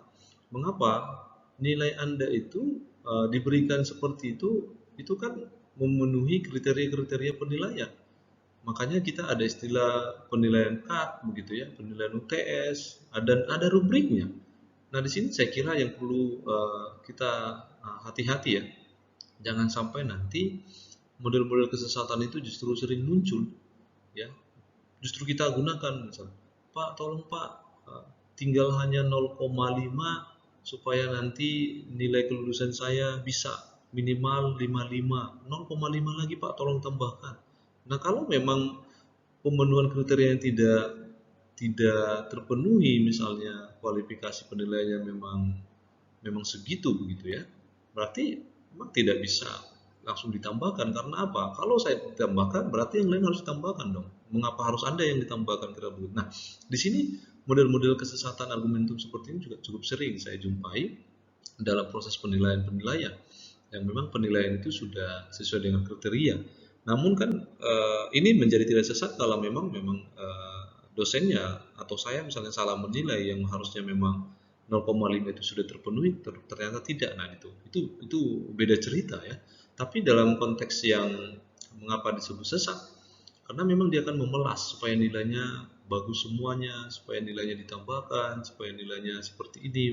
Mengapa nilai Anda itu diberikan seperti itu kan memenuhi kriteria-kriteria penilaian. Makanya kita ada istilah penilaian CAT begitu ya, penilaian UTS, dan ada rubriknya. Nah, di sini saya kira yang perlu kita hati-hati ya. Jangan sampai nanti model-model kesesatan itu justru sering muncul ya. Justru kita gunakan misalnya, Pak, tolong Pak, tinggal hanya 0,5 supaya nanti nilai kelulusan saya bisa minimal 55. 0,5 lagi Pak, tolong tambahkan. Nah, kalau memang pemenuhan kriteria yang tidak terpenuhi, misalnya kualifikasi penilaiannya memang segitu begitu ya, berarti memang tidak bisa langsung ditambahkan. Karena apa? Kalau saya ditambahkan berarti yang lain harus ditambahkan dong. Mengapa harus Anda yang ditambahkan kira begitu? Nah, di sini model-model kesesatan argumentum seperti ini juga cukup sering saya jumpai dalam proses penilaian-penilaian yang memang penilaian itu sudah sesuai dengan kriteria. Namun kan ini menjadi tidak sesat kalau memang dosennya atau saya misalnya salah menilai yang harusnya memang 0,5 itu sudah terpenuhi, ternyata tidak. Nah, itu beda cerita ya. Tapi dalam konteks yang mengapa disebut sesat? Karena memang dia akan memelas supaya nilainya bagus semuanya, supaya nilainya ditambahkan, supaya nilainya seperti ini,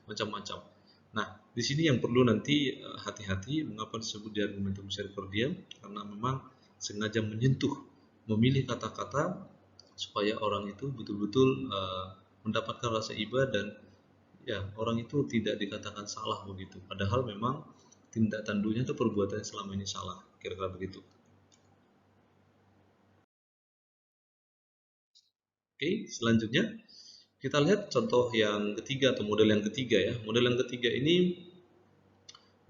macam-macam. Nah, di sini yang perlu nanti hati-hati mengapa disebut di argumentum misericordiam, karena memang sengaja menyentuh, memilih kata-kata supaya orang itu betul-betul mendapatkan rasa iba dan ya orang itu tidak dikatakan salah begitu. Padahal memang tindak tanduknya itu perbuatan selama ini salah, kira-kira begitu. Oke, selanjutnya kita lihat contoh yang ketiga atau model yang ketiga ya. Model yang ketiga ini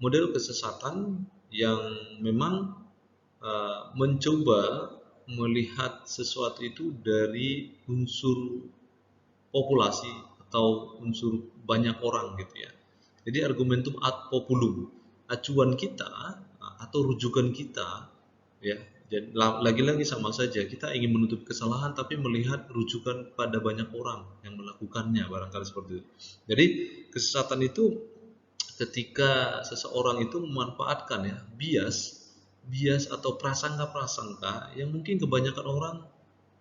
model kesesatan yang memang mencoba melihat sesuatu itu dari unsur populasi atau unsur banyak orang gitu ya. Jadi argumentum ad populum, acuan kita atau rujukan kita ya. Dan lagi-lagi sama saja kita ingin menutup kesalahan tapi melihat rujukan pada banyak orang yang melakukannya barangkali seperti itu. Jadi kesesatan itu ketika seseorang itu memanfaatkan ya bias atau prasangka-prasangka yang mungkin kebanyakan orang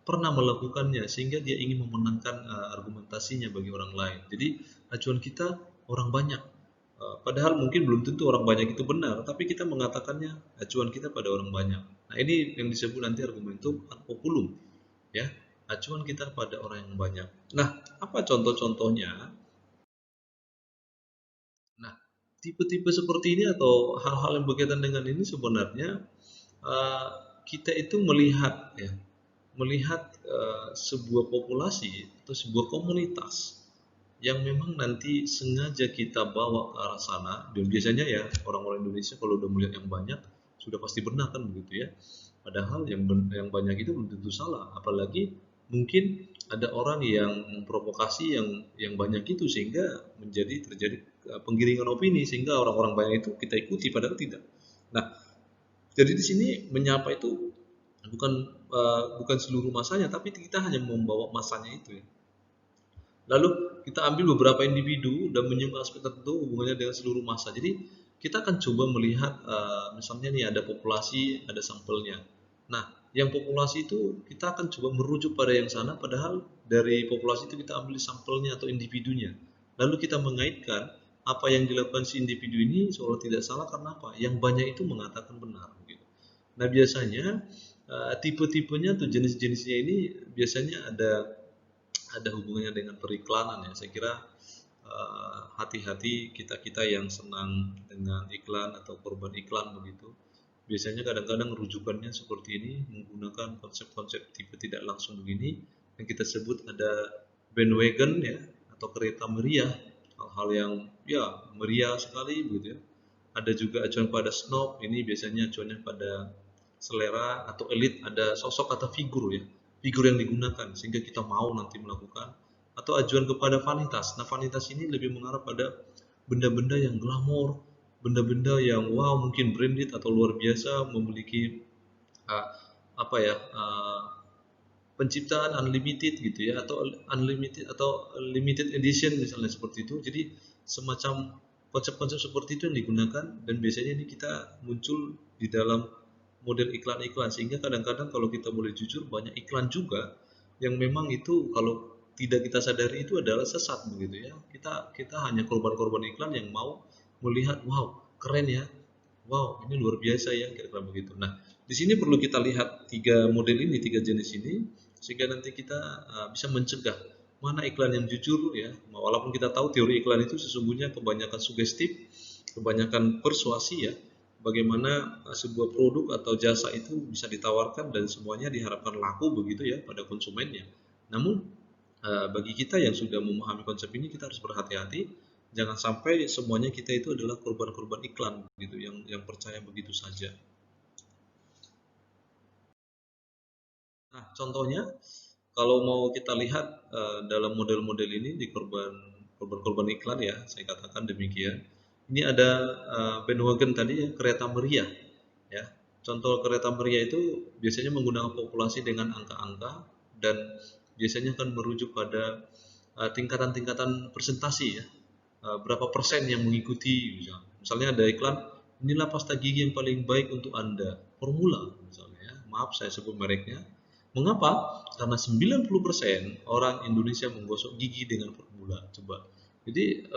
pernah melakukannya sehingga dia ingin memenangkan argumentasinya bagi orang lain. Jadi acuan kita orang banyak. Padahal mungkin belum tentu orang banyak itu benar, tapi kita mengatakannya acuan kita pada orang banyak. Nah, ini yang disebut nanti argumentum ad populum, ya, acuan kita pada orang yang banyak. Nah, apa contoh-contohnya? Nah, tipe-tipe seperti ini atau hal-hal yang berkaitan dengan ini sebenarnya uh, kita itu melihat sebuah populasi atau sebuah komunitas yang memang nanti sengaja kita bawa ke arah sana. Dan biasanya ya orang-orang Indonesia kalau udah melihat yang banyak sudah pasti benar kan begitu ya. Padahal yang banyak itu belum tentu salah, apalagi mungkin ada orang yang memprovokasi yang banyak itu sehingga terjadi penggiringan opini sehingga orang-orang banyak itu kita ikuti padahal tidak. Nah, jadi di sini menyapa itu bukan seluruh masanya, tapi kita hanya membawa masanya itu ya. Lalu kita ambil beberapa individu dan menyinggung aspek tertentu hubungannya dengan seluruh massa. Jadi kita akan coba melihat misalnya nih ada populasi, ada sampelnya. Nah, yang populasi itu kita akan coba merujuk pada yang sana, padahal dari populasi itu kita ambil sampelnya atau individunya. Lalu kita mengaitkan apa yang dilakukan si individu ini seolah tidak salah karena apa? Yang banyak itu mengatakan benar. Gitu. Nah, biasanya tipe-tipenya atau jenis-jenisnya ini biasanya ada hubungannya dengan periklanan ya. Saya kira hati-hati kita-kita yang senang dengan iklan atau korban iklan begitu. Biasanya kadang-kadang rujukannya seperti ini menggunakan konsep-konsep tipe tidak langsung begini yang kita sebut ada bandwagon ya atau kereta meriah, hal-hal yang ya meriah sekali begitu ya. Ada juga acuan pada snob, ini biasanya acuannya pada selera atau elit, ada sosok atau figur ya, figur yang digunakan sehingga kita mau nanti melakukan, atau ajuan kepada vanitas. Nah, vanitas ini lebih mengarah pada benda-benda yang glamor, benda-benda yang wow mungkin branded atau luar biasa, memiliki uh, apa ya penciptaan unlimited gitu ya, atau unlimited atau limited edition misalnya seperti itu. Jadi semacam konsep-konsep seperti itu yang digunakan dan biasanya ini kita muncul di dalam model iklan-iklan sehingga kadang-kadang kalau kita boleh jujur banyak iklan juga yang memang itu kalau tidak kita sadari itu adalah sesat begitu ya. Kita hanya korban-korban iklan yang mau melihat wow keren ya, wow ini luar biasa ya kira-kira begitu. Nah, di sini perlu kita lihat tiga model ini, tiga jenis ini sehingga nanti kita bisa mencegah mana iklan yang jujur ya. Walaupun kita tahu teori iklan itu sesungguhnya kebanyakan sugestif, kebanyakan persuasi ya. Bagaimana sebuah produk atau jasa itu bisa ditawarkan dan semuanya diharapkan laku begitu ya pada konsumennya. Namun bagi kita yang sudah memahami konsep ini kita harus berhati-hati, jangan sampai semuanya kita itu adalah korban-korban iklan gitu yang percaya begitu saja. Nah, contohnya kalau mau kita lihat dalam model-model ini di korban-korban iklan ya, saya katakan demikian. Ini ada bandwagon tadi ya, kereta meriah ya. Contoh kereta meriah itu biasanya menggunakan populasi dengan angka-angka dan biasanya akan merujuk pada tingkatan-tingkatan presentasi ya. Berapa persen yang mengikuti misalnya. Misalnya ada iklan, inilah pasta gigi yang paling baik untuk Anda. Formula misalnya ya. Maaf saya sebut mereknya. Mengapa? Karena 90% orang Indonesia menggosok gigi dengan formula. Coba. Jadi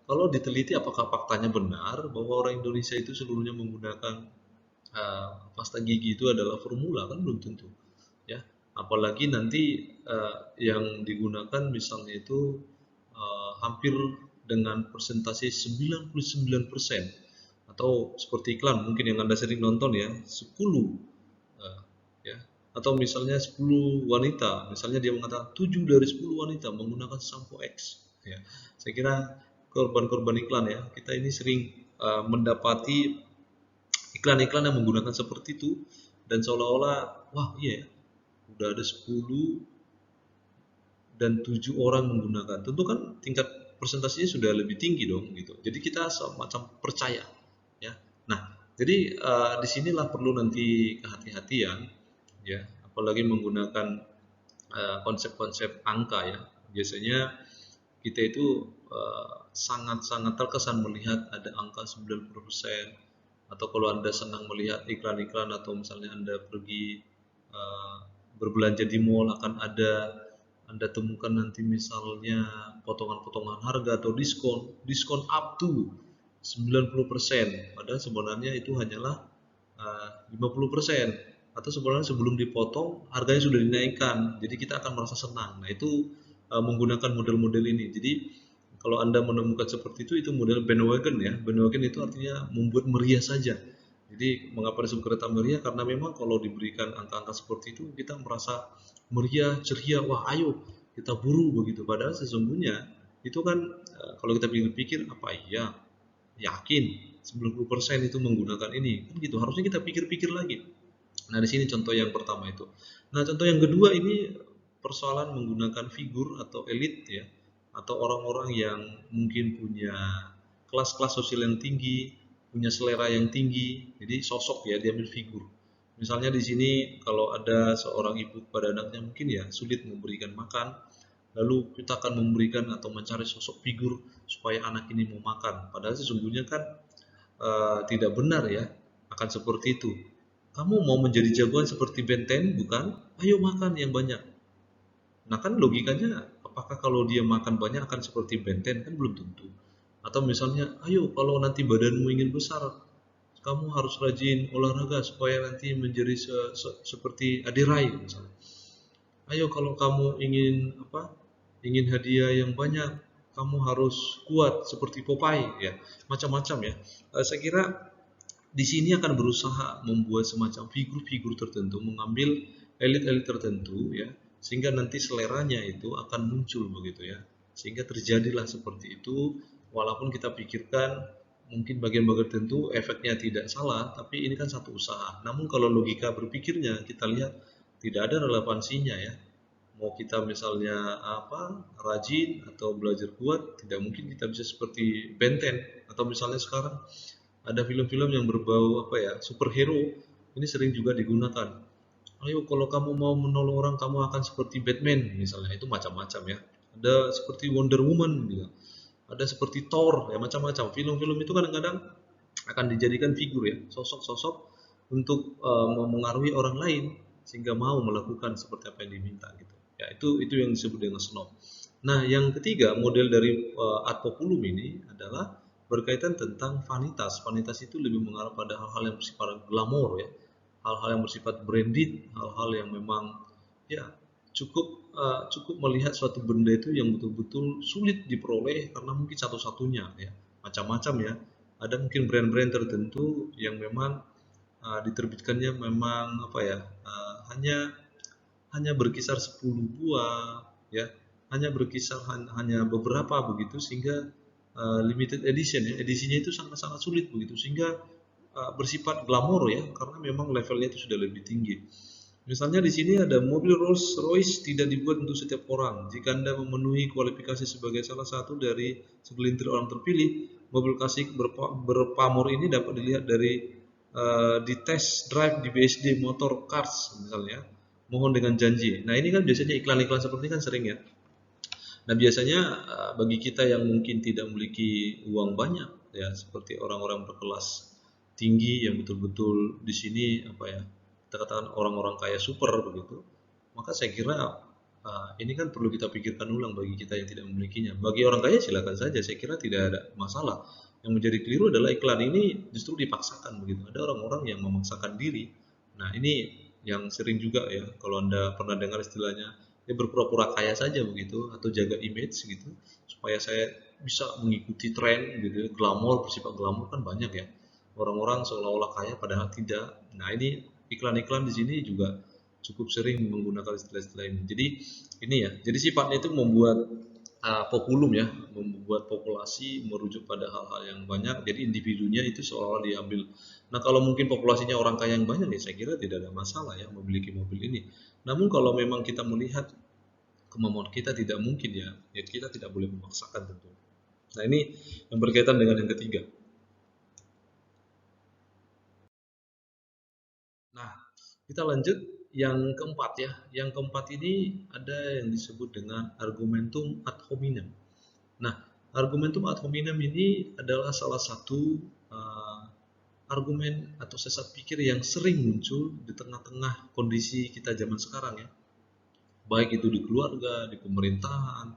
kalau diteliti apakah faktanya benar bahwa orang Indonesia itu seluruhnya menggunakan pasta gigi itu adalah formula, kan belum tentu ya, apalagi nanti yang digunakan misalnya itu hampir dengan persentase 99% atau seperti iklan mungkin yang Anda sering nonton ya 10 ya, atau misalnya 10 wanita, misalnya dia mengatakan 7 dari 10 wanita menggunakan sampo X ya. Saya kira korban-korban iklan ya, kita ini sering mendapati iklan-iklan yang menggunakan seperti itu dan seolah-olah wah iya ya, udah ada 10 dan 7 orang menggunakan. Tentu kan tingkat presentasinya sudah lebih tinggi dong gitu. Jadi kita semacam percaya ya. Nah, jadi disinilah perlu nanti kehati-hatian ya, apalagi menggunakan konsep-konsep angka ya. Biasanya kita itu sangat-sangat terkesan melihat ada angka 90%, atau kalau Anda senang melihat iklan-iklan atau misalnya Anda pergi berbelanja di mall akan ada Anda temukan nanti misalnya potongan-potongan harga atau diskon up to 90%, padahal sebenarnya itu hanyalah 50%, atau sebenarnya sebelum dipotong harganya sudah dinaikkan, jadi kita akan merasa senang. Nah, itu menggunakan model-model ini. Jadi kalau Anda menemukan seperti itu model bandwagon ya. Bandwagon itu artinya membuat meriah saja. Jadi mengapa disebut kereta meriah? Karena memang kalau diberikan angka-angka seperti itu kita merasa meriah, ceria, wah ayo kita buru begitu. Padahal sesungguhnya itu kan kalau kita pikir-pikir apa iya yakin 90% itu menggunakan ini kan gitu. Harusnya kita pikir-pikir lagi. Nah, di sini contoh yang pertama itu. Nah, contoh yang kedua ini persoalan menggunakan figur atau elit ya, atau orang-orang yang mungkin punya kelas-kelas sosial yang tinggi, punya selera yang tinggi, jadi sosok ya diambil figur. Misalnya di sini kalau ada seorang ibu pada anaknya mungkin ya sulit memberikan makan, lalu kita akan memberikan atau mencari sosok figur supaya anak ini mau makan. Padahal sesungguhnya kan tidak benar ya, akan seperti itu. Kamu mau menjadi jagoan seperti Ben 10 bukan? Ayo makan yang banyak. Nah kan logikanya, apakah kalau dia makan banyak akan seperti Ben 10? Kan belum tentu. Atau misalnya, ayo kalau nanti badanmu ingin besar, kamu harus rajin olahraga supaya nanti menjadi seperti Ade Rai misalnya. Ayo kalau kamu ingin ingin hadiah yang banyak, kamu harus kuat seperti Popeye ya, macam-macam ya. Saya kira di sini akan berusaha membuat semacam figur-figur tertentu, mengambil elit-elit tertentu ya, sehingga nanti seleranya itu akan muncul begitu ya, sehingga terjadilah seperti itu. Walaupun kita pikirkan mungkin bagian-bagian tertentu efeknya tidak salah, tapi ini kan satu usaha. Namun kalau logika berpikirnya kita lihat tidak ada relevansinya ya. Mau kita misalnya rajin atau belajar kuat, tidak mungkin kita bisa seperti Ben 10. Atau misalnya sekarang ada film-film yang berbau superhero, ini sering juga digunakan. Ayo kalau kamu mau menolong orang, kamu akan seperti Batman misalnya, itu macam-macam ya. Ada seperti Wonder Woman gitu, ada seperti Thor ya, macam-macam. Film-film itu kadang-kadang akan dijadikan figur ya, sosok-sosok untuk memengaruhi orang lain sehingga mau melakukan seperti apa yang diminta gitu ya. Itu yang disebut dengan snob. Nah yang ketiga model dari ad populum ini adalah berkaitan tentang vanitas. Vanitas itu lebih mengarah pada hal-hal yang bersifat glamor ya, hal-hal yang bersifat branded, hal-hal yang memang ya cukup melihat suatu benda itu yang betul-betul sulit diperoleh karena mungkin satu-satunya ya, macam-macam ya. Ada mungkin brand-brand tertentu yang memang diterbitkannya memang hanya berkisar 10 buah ya, hanya berkisar hanya beberapa begitu, sehingga limited edition ya, edisinya itu sangat-sangat sulit begitu, sehingga bersifat glamor ya, karena memang levelnya itu sudah lebih tinggi. Misalnya di sini ada mobil Rolls Royce tidak dibuat untuk setiap orang. Jika Anda memenuhi kualifikasi sebagai salah satu dari segelintir orang terpilih, mobil klasik berpamor ini dapat dilihat di test drive di BSD Motor Cars misalnya. Mohon dengan janji. Nah ini kan biasanya iklan-iklan seperti ini kan sering ya. Nah biasanya bagi kita yang mungkin tidak memiliki uang banyak ya, seperti orang-orang berkelas tinggi yang betul-betul di sini kita katakan orang-orang kaya super begitu, maka saya kira ini kan perlu kita pikirkan ulang bagi kita yang tidak memilikinya. Bagi orang kaya silakan saja, saya kira tidak ada masalah. Yang menjadi keliru adalah iklan ini justru dipaksakan begitu. Ada orang-orang yang memaksakan diri. Nah ini yang sering juga ya, kalau Anda pernah dengar istilahnya, dia berpura-pura kaya saja begitu, atau jaga image gitu supaya saya bisa mengikuti tren gitu. Glamor, bersifat glamor kan banyak ya, orang-orang seolah-olah kaya padahal tidak. Nah ini iklan-iklan di sini juga cukup sering menggunakan istilah-istilah ini. Jadi ini ya, jadi sifatnya itu membuat populum ya, membuat populasi merujuk pada hal-hal yang banyak. Jadi individunya itu seolah-olah diambil. Nah kalau mungkin populasinya orang kaya yang banyak ya, saya kira tidak ada masalah ya memiliki mobil ini. Namun kalau memang kita melihat kemampuan kita tidak mungkin ya, ya kita tidak boleh memaksakan tentu. Nah ini yang berkaitan dengan yang ketiga. Nah kita lanjut yang keempat ya. Yang keempat ini ada yang disebut dengan argumentum ad hominem. Nah, argumentum ad hominem ini adalah salah satu argumen atau sesat pikir yang sering muncul di tengah-tengah kondisi kita zaman sekarang ya. Baik itu di keluarga, di pemerintahan,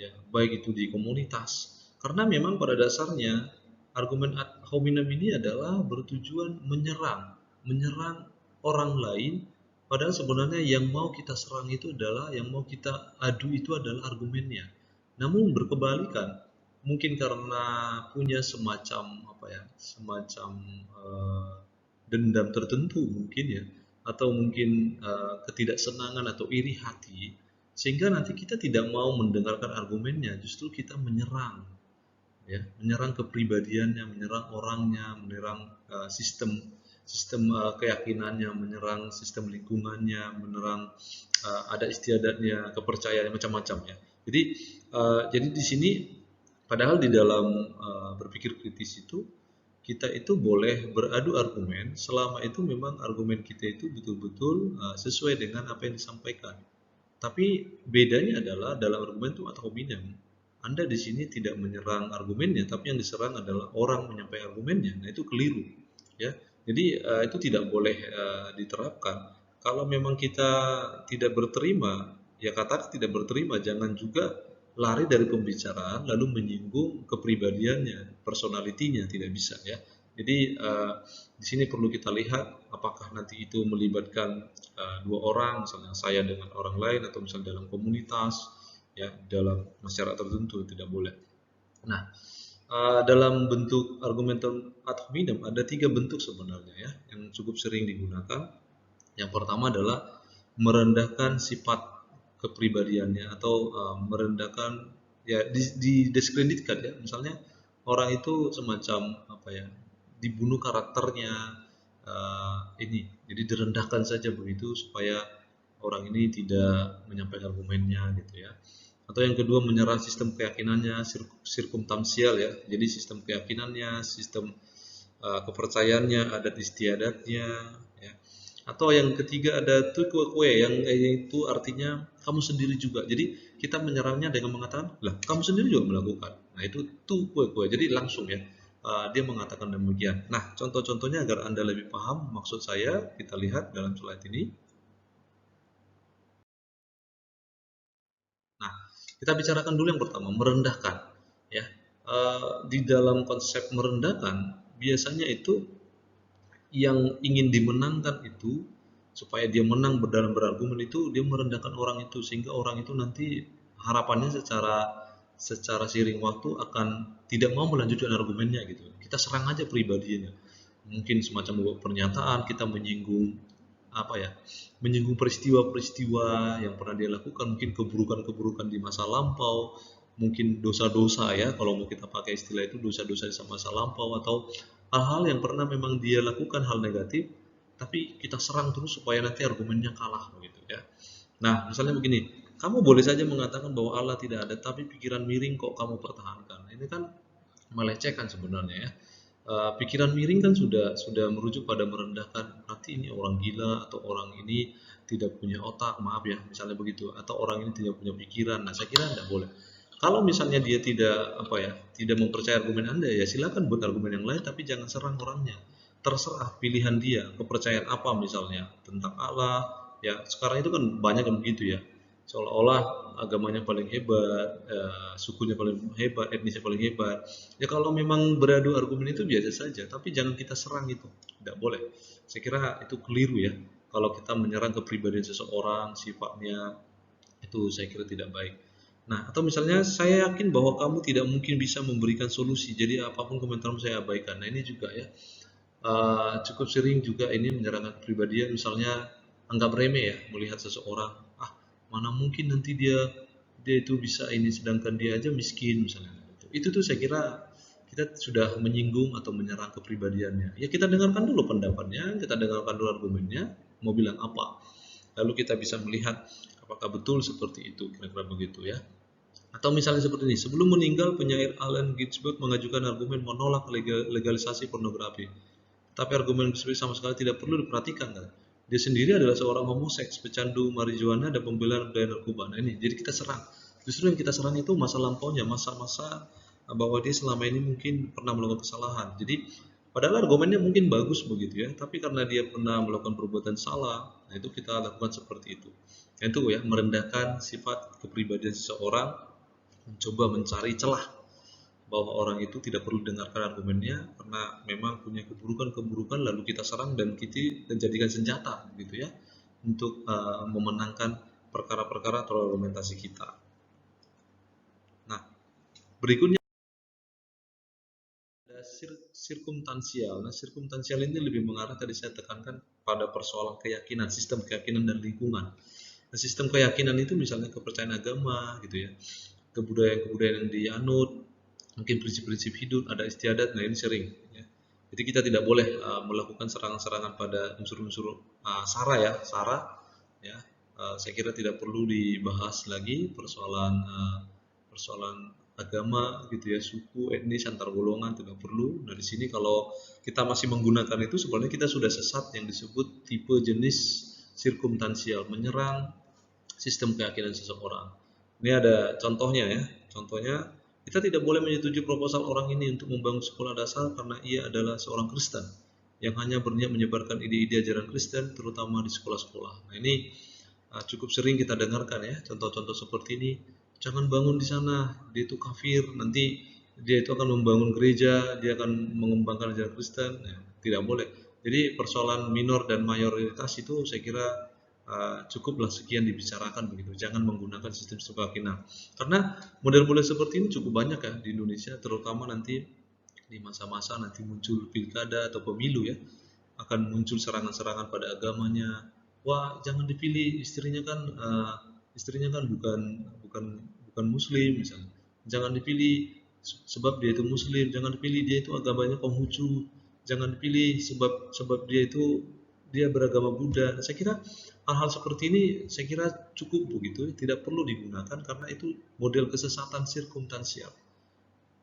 ya, baik itu di komunitas. Karena memang pada dasarnya argumen ad hominem ini adalah bertujuan menyerang orang lain, padahal sebenarnya yang mau kita serang itu adalah, yang mau kita adu itu adalah argumennya. Namun berkebalikan, mungkin karena punya semacam dendam tertentu mungkin ya, atau mungkin ketidaksenangan atau iri hati, sehingga nanti kita tidak mau mendengarkan argumennya, justru kita menyerang ya, menyerang kepribadiannya, menyerang orangnya, menyerang sistem sistem keyakinannya, menyerang sistem lingkungannya, menyerang ada istiadatnya, kepercayaannya, macam-macam ya. Jadi di sini padahal di dalam berpikir kritis itu kita itu boleh beradu argumen selama itu memang argumen kita itu betul-betul sesuai dengan apa yang disampaikan. Tapi bedanya adalah dalam argumen itu ad hominem. Anda di sini tidak menyerang argumennya, tapi yang diserang adalah orang menyampaikan argumennya. Nah, itu keliru, ya. Jadi itu tidak boleh diterapkan. Kalau memang kita tidak berterima, ya katakan tidak berterima, jangan juga lari dari pembicaraan lalu menyinggung kepribadiannya, personalitinya, tidak bisa ya. Jadi di sini perlu kita lihat apakah nanti itu melibatkan dua orang, misalnya saya dengan orang lain atau misalnya dalam komunitas, ya dalam masyarakat tertentu tidak boleh. Nah, dalam bentuk argumentum ad hominem ada 3 bentuk sebenarnya ya yang cukup sering digunakan. Yang pertama adalah merendahkan sifat kepribadiannya atau merendahkan ya didiskreditkan ya. Misalnya orang itu semacam apa ya, dibunuh karakternya ini. Jadi direndahkan saja begitu supaya orang ini tidak menyampaikan argumennya gitu ya. Atau yang kedua menyerang sistem keyakinannya, sirkumstansial ya. Jadi sistem keyakinannya, sistem kepercayaannya, adat istiadatnya ya. Atau yang ketiga ada tukwe yang itu artinya kamu sendiri juga. Jadi kita menyerangnya dengan mengatakan, lah kamu sendiri juga melakukan. Nah itu tukwe. Jadi langsung ya dia mengatakan demikian. Nah contoh-contohnya agar Anda lebih paham maksud saya, kita lihat dalam slide ini. Nah kita bicarakan dulu yang pertama, merendahkan. Ya di dalam konsep merendahkan biasanya itu yang ingin dimenangkan itu supaya dia menang dalam berargumen itu dia merendahkan orang itu sehingga orang itu nanti harapannya secara seiring waktu akan tidak mau melanjutkan argumennya gitu. Kita serang aja pribadinya. Mungkin semacam membuat pernyataan kita menyinggung apa ya? Menyinggung peristiwa-peristiwa yang pernah dia lakukan, mungkin keburukan-keburukan di masa lampau, mungkin dosa-dosa ya kalau mau kita pakai istilah itu dosa-dosa di masa lampau atau hal-hal yang pernah memang dia lakukan hal negatif tapi kita serang terus supaya nanti argumennya kalah begitu ya. Nah, misalnya begini, kamu boleh saja mengatakan bahwa Allah tidak ada tapi pikiran miring kok kamu pertahankan. Ini kan melecehkan sebenarnya ya. Pikiran miring kan sudah merujuk pada merendahkan berarti ini orang gila atau orang ini tidak punya otak, maaf ya, misalnya begitu, atau orang ini tidak punya pikiran. Nah, saya kira tidak boleh. Kalau misalnya dia tidak mempercayai argumen Anda, ya silakan buat argumen yang lain, tapi jangan serang orangnya. Terserah pilihan dia, kepercayaan apa misalnya tentang Allah. Ya sekarang itu kan banyak yang begitu ya, seolah-olah agamanya paling hebat, sukunya paling hebat, etnisnya paling hebat. Ya kalau memang beradu argumen itu biasa saja, tapi jangan kita serang itu, tidak boleh. Saya kira itu keliru ya. Kalau kita menyerang kepribadian seseorang, sifatnya, itu saya kira tidak baik. Nah, atau misalnya saya yakin bahwa kamu tidak mungkin bisa memberikan solusi, jadi apapun komentarmu saya abaikan. Nah, ini juga ya, cukup sering juga ini menyerang kepribadian, misalnya anggap remeh ya, melihat seseorang, mana mungkin nanti dia itu bisa ini, sedangkan dia aja miskin misalnya. Itu tuh saya kira kita sudah menyinggung atau menyerang kepribadiannya. Ya kita dengarkan dulu pendapatnya, kita dengarkan dulu argumennya, mau bilang apa. Lalu kita bisa melihat apakah betul seperti itu, kira-kira begitu ya. Atau misalnya seperti ini, sebelum meninggal penyair Allen Ginsberg mengajukan argumen menolak legalisasi pornografi. Tapi argumen tersebut sama sekali tidak perlu diperhatikan kan. Dia sendiri adalah seorang homoseks, pecandu marijuana dan pembela budaya narkoba. Nah ini, jadi kita serang. Justru yang kita serang itu masa lampaunya, masa-masa bahwa dia selama ini mungkin pernah melakukan kesalahan. Jadi padahal argumennya mungkin bagus begitu ya, tapi karena dia pernah melakukan perbuatan salah, nah itu kita lakukan seperti itu. Itu ya, merendahkan sifat kepribadian seseorang, mencoba mencari celah bahwa orang itu tidak perlu dengarkan argumennya karena memang punya keburukan-keburukan, lalu kita serang dan kita jadikan senjata gitu ya untuk memenangkan perkara-perkara atau argumentasi kita. Nah, berikutnya ada sirkumstansial. Nah, sirkumstansial ini lebih mengarah, tadi saya tekankan, pada persoalan keyakinan, sistem keyakinan dan lingkungan. Nah, sistem keyakinan itu misalnya kepercayaan agama gitu ya, kebudayaan-kebudayaan yang dianut, mungkin prinsip-prinsip hidup, ada istiadat. Nah ini sering ya. Jadi kita tidak boleh melakukan serangan-serangan pada unsur-unsur sara ya. Saya kira tidak perlu dibahas lagi persoalan agama gitu ya, suku, etnis, antar golongan tidak perlu. Nah, di sini kalau kita masih menggunakan itu sebenarnya kita sudah sesat yang disebut tipe jenis sirkumtansial, menyerang sistem keyakinan seseorang. Ini ada contohnya ya. Contohnya, kita tidak boleh menyetujui proposal orang ini untuk membangun sekolah dasar karena ia adalah seorang Kristen yang hanya berniat menyebarkan ide-ide ajaran Kristen terutama di sekolah-sekolah. Nah, ini cukup sering kita dengarkan ya, contoh-contoh seperti ini. Jangan bangun di sana, dia itu kafir, nanti dia itu akan membangun gereja, dia akan mengembangkan ajaran Kristen. Ya, tidak boleh. Jadi persoalan minor dan mayoritas itu saya kira cukuplah sekian dibicarakan begitu. Jangan menggunakan sistem keyakinan. Karena model-model seperti ini cukup banyak ya di Indonesia, terutama nanti di masa-masa nanti muncul pilkada atau pemilu ya, akan muncul serangan-serangan pada agamanya. Wah, jangan dipilih istrinya kan bukan bukan bukan muslim misalnya. Jangan dipilih sebab dia itu muslim, jangan dipilih dia itu agamanya Konghucu, jangan dipilih sebab sebab dia beragama Buddha. Saya kira hal-hal seperti ini saya kira cukup begitu, tidak perlu digunakan karena itu model kesesatan sirkumtansial.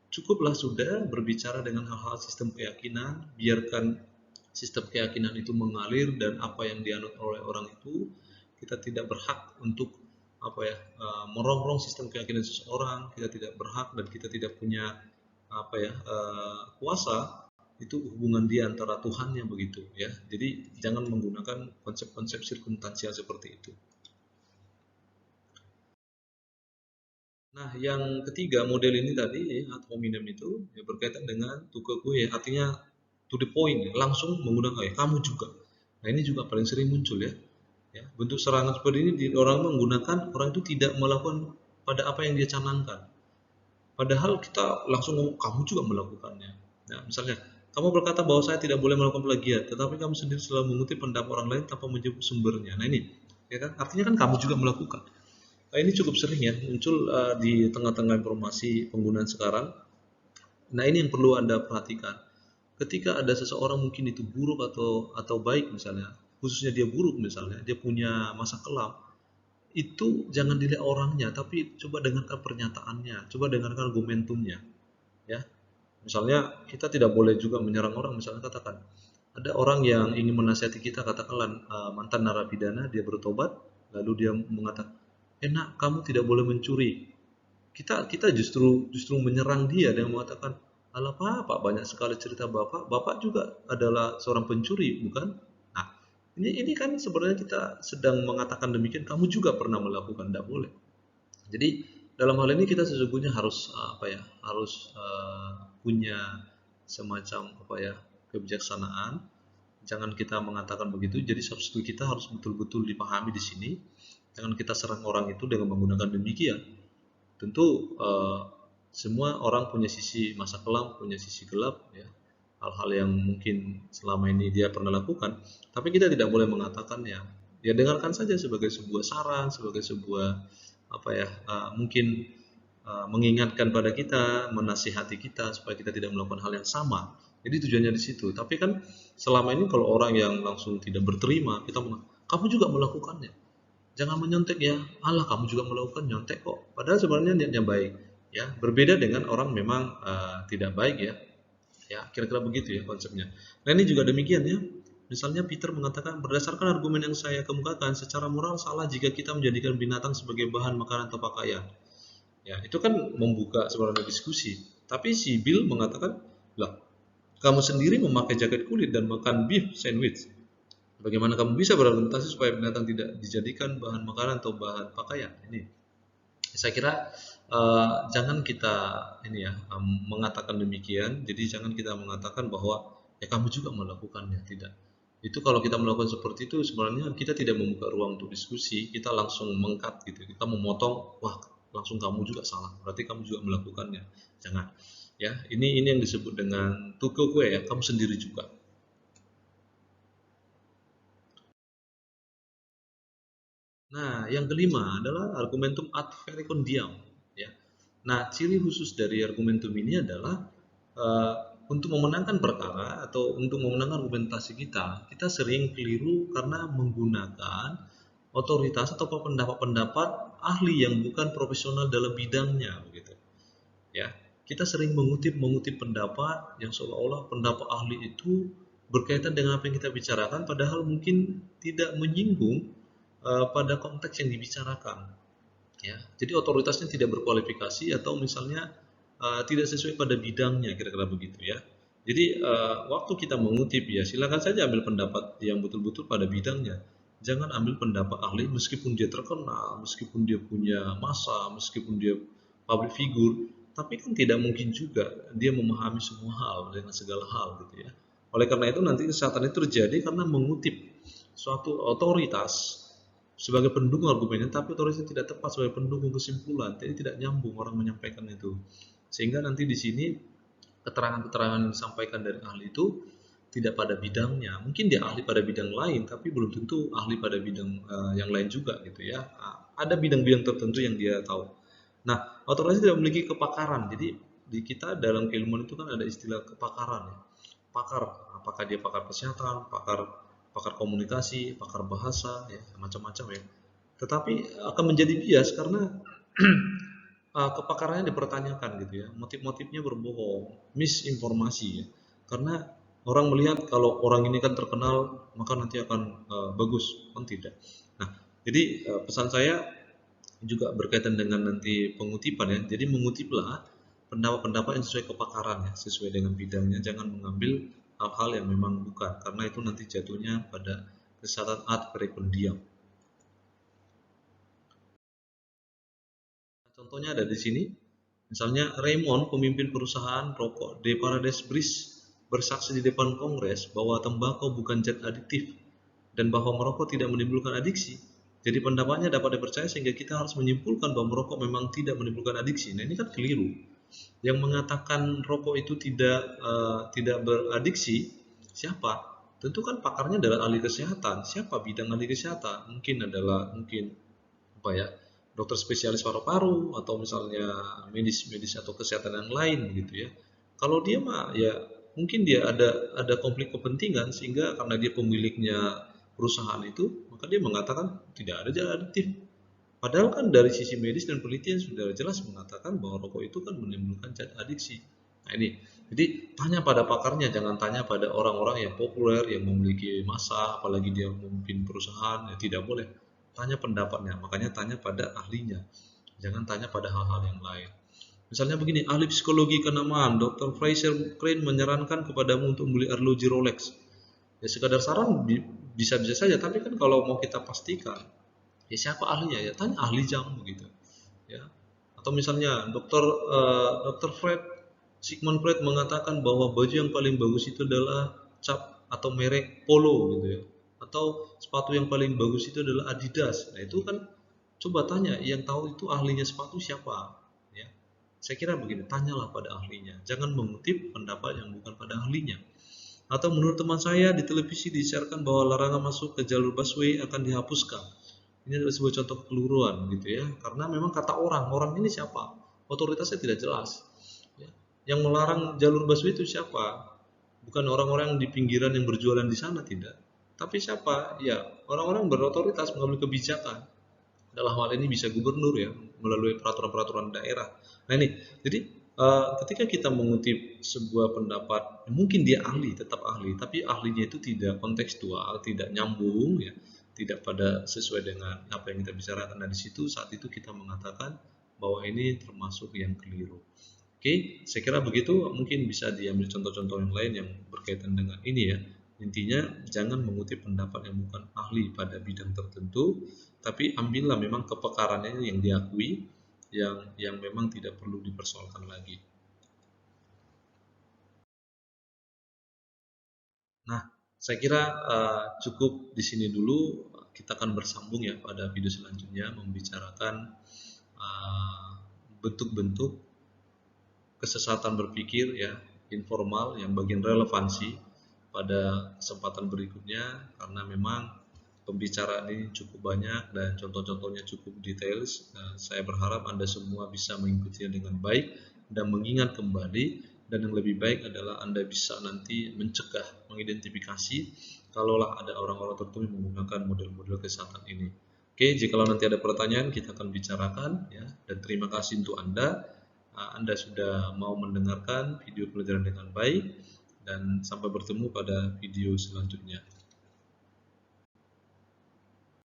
Cukuplah sudah berbicara dengan hal-hal sistem keyakinan, biarkan sistem keyakinan itu mengalir dan apa yang dianut oleh orang itu kita tidak berhak untuk merongrong sistem keyakinan seseorang, kita tidak berhak dan kita tidak punya kuasa. Itu hubungan dia antara Tuhannya begitu ya. Jadi jangan menggunakan konsep-konsep sirkumstansial seperti itu. Nah, yang ketiga model ini tadi ad hominem itu ya, berkaitan dengan tukeku ya, artinya to the point, ya, langsung menggunakan kamu juga. Nah, ini juga paling sering muncul ya. Ya, bentuk serangan seperti ini orang menggunakan orang itu tidak melakukan pada apa yang dia canangkan. Padahal kita langsung ngomong kamu juga melakukannya. Nah, misalnya kamu berkata bahwa saya tidak boleh melakukan plagiat, tetapi kamu sendiri selalu mengutip pendapat orang lain tanpa menyebut sumbernya. Nah ini, ya kan? Artinya kan kamu juga melakukan. Nah, ini cukup sering ya muncul di tengah-tengah informasi penggunaan sekarang. Nah, ini yang perlu Anda perhatikan. Ketika ada seseorang mungkin itu buruk atau baik misalnya, khususnya dia buruk misalnya, dia punya masa kelam, itu jangan dilihat orangnya, tapi coba dengarkan pernyataannya, coba dengarkan argumentumnya, ya. Misalnya kita tidak boleh juga menyerang orang, misalnya katakan ada orang yang ingin menasihati kita, katakanlah mantan narapidana, dia bertobat, lalu dia mengatakan, enak kamu tidak boleh mencuri. Kita justru menyerang dia dengan mengatakan, alah Pak, banyak sekali cerita Bapak juga adalah seorang pencuri, bukan? Nah, ini kan sebenarnya kita sedang mengatakan demikian, kamu juga pernah melakukan, tidak boleh. Jadi dalam hal ini kita sesungguhnya harus punya semacam kebijaksanaan. Jangan kita mengatakan begitu. Jadi soft skill kita harus betul-betul dipahami di sini. Jangan kita serang orang itu dengan menggunakan demikian. Tentu semua orang punya sisi masa kelam, punya sisi gelap ya. Hal-hal yang mungkin selama ini dia pernah lakukan, tapi kita tidak boleh mengatakannya. Ya dengarkan saja sebagai sebuah saran, sebagai sebuah mungkin mengingatkan pada kita, menasihati kita supaya kita tidak melakukan hal yang sama. Jadi tujuannya di situ. Tapi kan selama ini kalau orang yang langsung tidak berterima, kita kamu juga melakukannya. Jangan menyontek ya, Allah kamu juga melakukan nyontek kok. Padahal sebenarnya niatnya baik. Ya, berbeda dengan orang memang tidak baik ya. Ya, kira-kira begitu ya konsepnya. Nah ini juga demikian ya. Misalnya Peter mengatakan berdasarkan argumen yang saya kemukakan, secara moral salah jika kita menjadikan binatang sebagai bahan makanan atau pakaian. Ya, itu kan membuka sebenarnya diskusi. Tapi si Bill mengatakan, lah, kamu sendiri memakai jaket kulit dan makan beef sandwich. Bagaimana kamu bisa berargumentasi supaya binatang tidak dijadikan bahan makanan atau bahan pakaian? Ini saya kira jangan kita mengatakan demikian. Jadi jangan kita mengatakan bahwa ya kamu juga melakukannya, tidak. Itu kalau kita melakukan seperti itu sebenarnya kita tidak membuka ruang untuk diskusi, kita langsung mengkat gitu. Kita memotong, wah langsung kamu juga salah, berarti kamu juga melakukannya. Jangan. Ya, ini yang disebut dengan tukokue ya, kamu sendiri juga. Nah, yang kelima adalah argumentum ad verecundiam. Ya. Nah, ciri khusus dari argumentum ini adalah untuk memenangkan perkara atau untuk memenangkan argumentasi kita, kita sering keliru karena menggunakan otoritas atau pendapat-pendapat ahli yang bukan profesional dalam bidangnya, begitu. Ya, kita sering mengutip pendapat yang seolah-olah pendapat ahli itu berkaitan dengan apa yang kita bicarakan, padahal mungkin tidak menyinggung pada konteks yang dibicarakan. Ya, jadi otoritasnya tidak berkualifikasi atau misalnya tidak sesuai pada bidangnya, kira-kira begitu ya. Jadi waktu kita mengutip ya silakan saja ambil pendapat yang betul-betul pada bidangnya. Jangan ambil pendapat ahli meskipun dia terkenal, meskipun dia punya massa, meskipun dia public figure, tapi kan tidak mungkin juga dia memahami semua hal dengan segala hal gitu ya. Oleh karena itu nanti kesalahan itu terjadi karena mengutip suatu otoritas sebagai pendukung argumennya, tapi otoritasnya tidak tepat sebagai pendukung kesimpulan, jadi tidak nyambung orang menyampaikan itu. Sehingga nanti di sini keterangan-keterangan yang disampaikan dari ahli itu tidak pada bidangnya. Mungkin dia ahli pada bidang lain, tapi belum tentu ahli pada bidang yang lain juga gitu ya. Ada bidang-bidang tertentu yang dia tahu. Nah, otoritas tidak memiliki kepakaran. Jadi di kita dalam keilmuan itu kan ada istilah kepakaran ya. Pakar, apakah dia pakar kesehatan, pakar komunikasi, pakar bahasa, ya macam-macam ya. Tetapi akan menjadi bias karena kepakarannya dipertanyakan gitu ya, motif-motifnya berbohong, misinformasi ya. Karena orang melihat kalau orang ini kan terkenal maka nanti akan bagus, kan tidak. Nah, jadi pesan saya juga berkaitan dengan nanti pengutipan ya. Jadi mengutiplah pendapat-pendapat yang sesuai kepakaran ya, sesuai dengan bidangnya, jangan mengambil hal-hal yang memang bukan, karena itu nanti jatuhnya pada kesalahan ad peripendiam. Contohnya ada di sini, misalnya Raymond, pemimpin perusahaan rokok De Paradise Breeze, bersaksi di depan Kongres bahwa tembakau bukan zat adiktif dan bahwa merokok tidak menimbulkan adiksi. Jadi pendapatnya dapat dipercaya sehingga kita harus menyimpulkan bahwa merokok memang tidak menimbulkan adiksi. Nah ini kan keliru. Yang mengatakan rokok itu tidak beradiksi siapa? Tentu kan pakarnya adalah ahli kesehatan. Siapa bidang ahli kesehatan? Mungkin apa ya, dokter spesialis paru-paru atau misalnya medis atau kesehatan yang lain gitu ya. Kalau dia mah ya mungkin dia ada konflik kepentingan sehingga karena dia pemiliknya perusahaan itu maka dia mengatakan tidak ada zat adiktif. Padahal kan dari sisi medis dan penelitian sudah jelas mengatakan bahwa rokok itu kan menimbulkan zat adiksi. Nah ini, jadi tanya pada pakarnya, jangan tanya pada orang-orang yang populer, yang memiliki massa, apalagi dia memimpin perusahaan, ya tidak boleh. Tanya pendapatnya, makanya tanya pada ahlinya. Jangan tanya pada hal-hal yang lain. Misalnya begini, ahli psikologi kenamaan, Dr. Fraser Crane menyarankan kepadamu untuk membeli arloji Rolex. Ya sekadar saran bisa-bisa saja, tapi kan kalau mau kita pastikan, ya siapa ahlinya ya tanya ahli jam begitu ya. Atau misalnya dokter Fred Sigmund Freud mengatakan bahwa baju yang paling bagus itu adalah cap atau merek Polo gitu ya, atau sepatu yang paling bagus itu adalah Adidas. Nah itu kan coba tanya yang tahu itu ahlinya sepatu siapa ya. Saya kira begini, tanyalah pada ahlinya, jangan mengutip pendapat yang bukan pada ahlinya. Atau menurut teman saya di televisi disiarkan bahwa larangan masuk ke jalur busway akan dihapuskan. Ini adalah sebuah contoh kekeliruan gitu ya, karena memang kata orang ini siapa? Otoritasnya tidak jelas. Ya. Yang melarang jalur busway itu siapa? Bukan orang-orang di pinggiran yang berjualan di sana, tidak. Tapi siapa? Ya, orang-orang berotoritas mengambil kebijakan. Dalam hal ini bisa gubernur ya, melalui peraturan-peraturan daerah. Nah ini, jadi ketika kita mengutip sebuah pendapat, mungkin dia ahli, tetap ahli, tapi ahlinya itu tidak kontekstual, tidak nyambung ya, tidak pada sesuai dengan apa yang kita bicarakan. Nah di situ saat itu kita mengatakan bahwa ini termasuk yang keliru. Oke, saya kira begitu. Mungkin bisa diambil contoh-contoh yang lain yang berkaitan dengan ini ya. Intinya jangan mengutip pendapat yang bukan ahli pada bidang tertentu, tapi ambillah memang kepekarannya yang diakui, yang memang tidak perlu dipersoalkan lagi. Nah, saya kira cukup di sini dulu. Kita akan bersambung ya pada video selanjutnya membicarakan bentuk-bentuk kesesatan berpikir ya, informal yang bagian relevansi pada kesempatan berikutnya, karena memang pembicaraan ini cukup banyak dan contoh-contohnya cukup detail. Saya berharap Anda semua bisa mengikutinya dengan baik dan mengingat kembali Dan yang lebih baik adalah Anda bisa nanti mencegah, mengidentifikasi kalaulah ada orang-orang tertentu yang menggunakan model-model kesehatan ini. Oke, jikalau nanti ada pertanyaan kita akan bicarakan ya. Dan terima kasih untuk Anda. Anda sudah mau mendengarkan video pelajaran dengan baik, dan sampai bertemu pada video selanjutnya.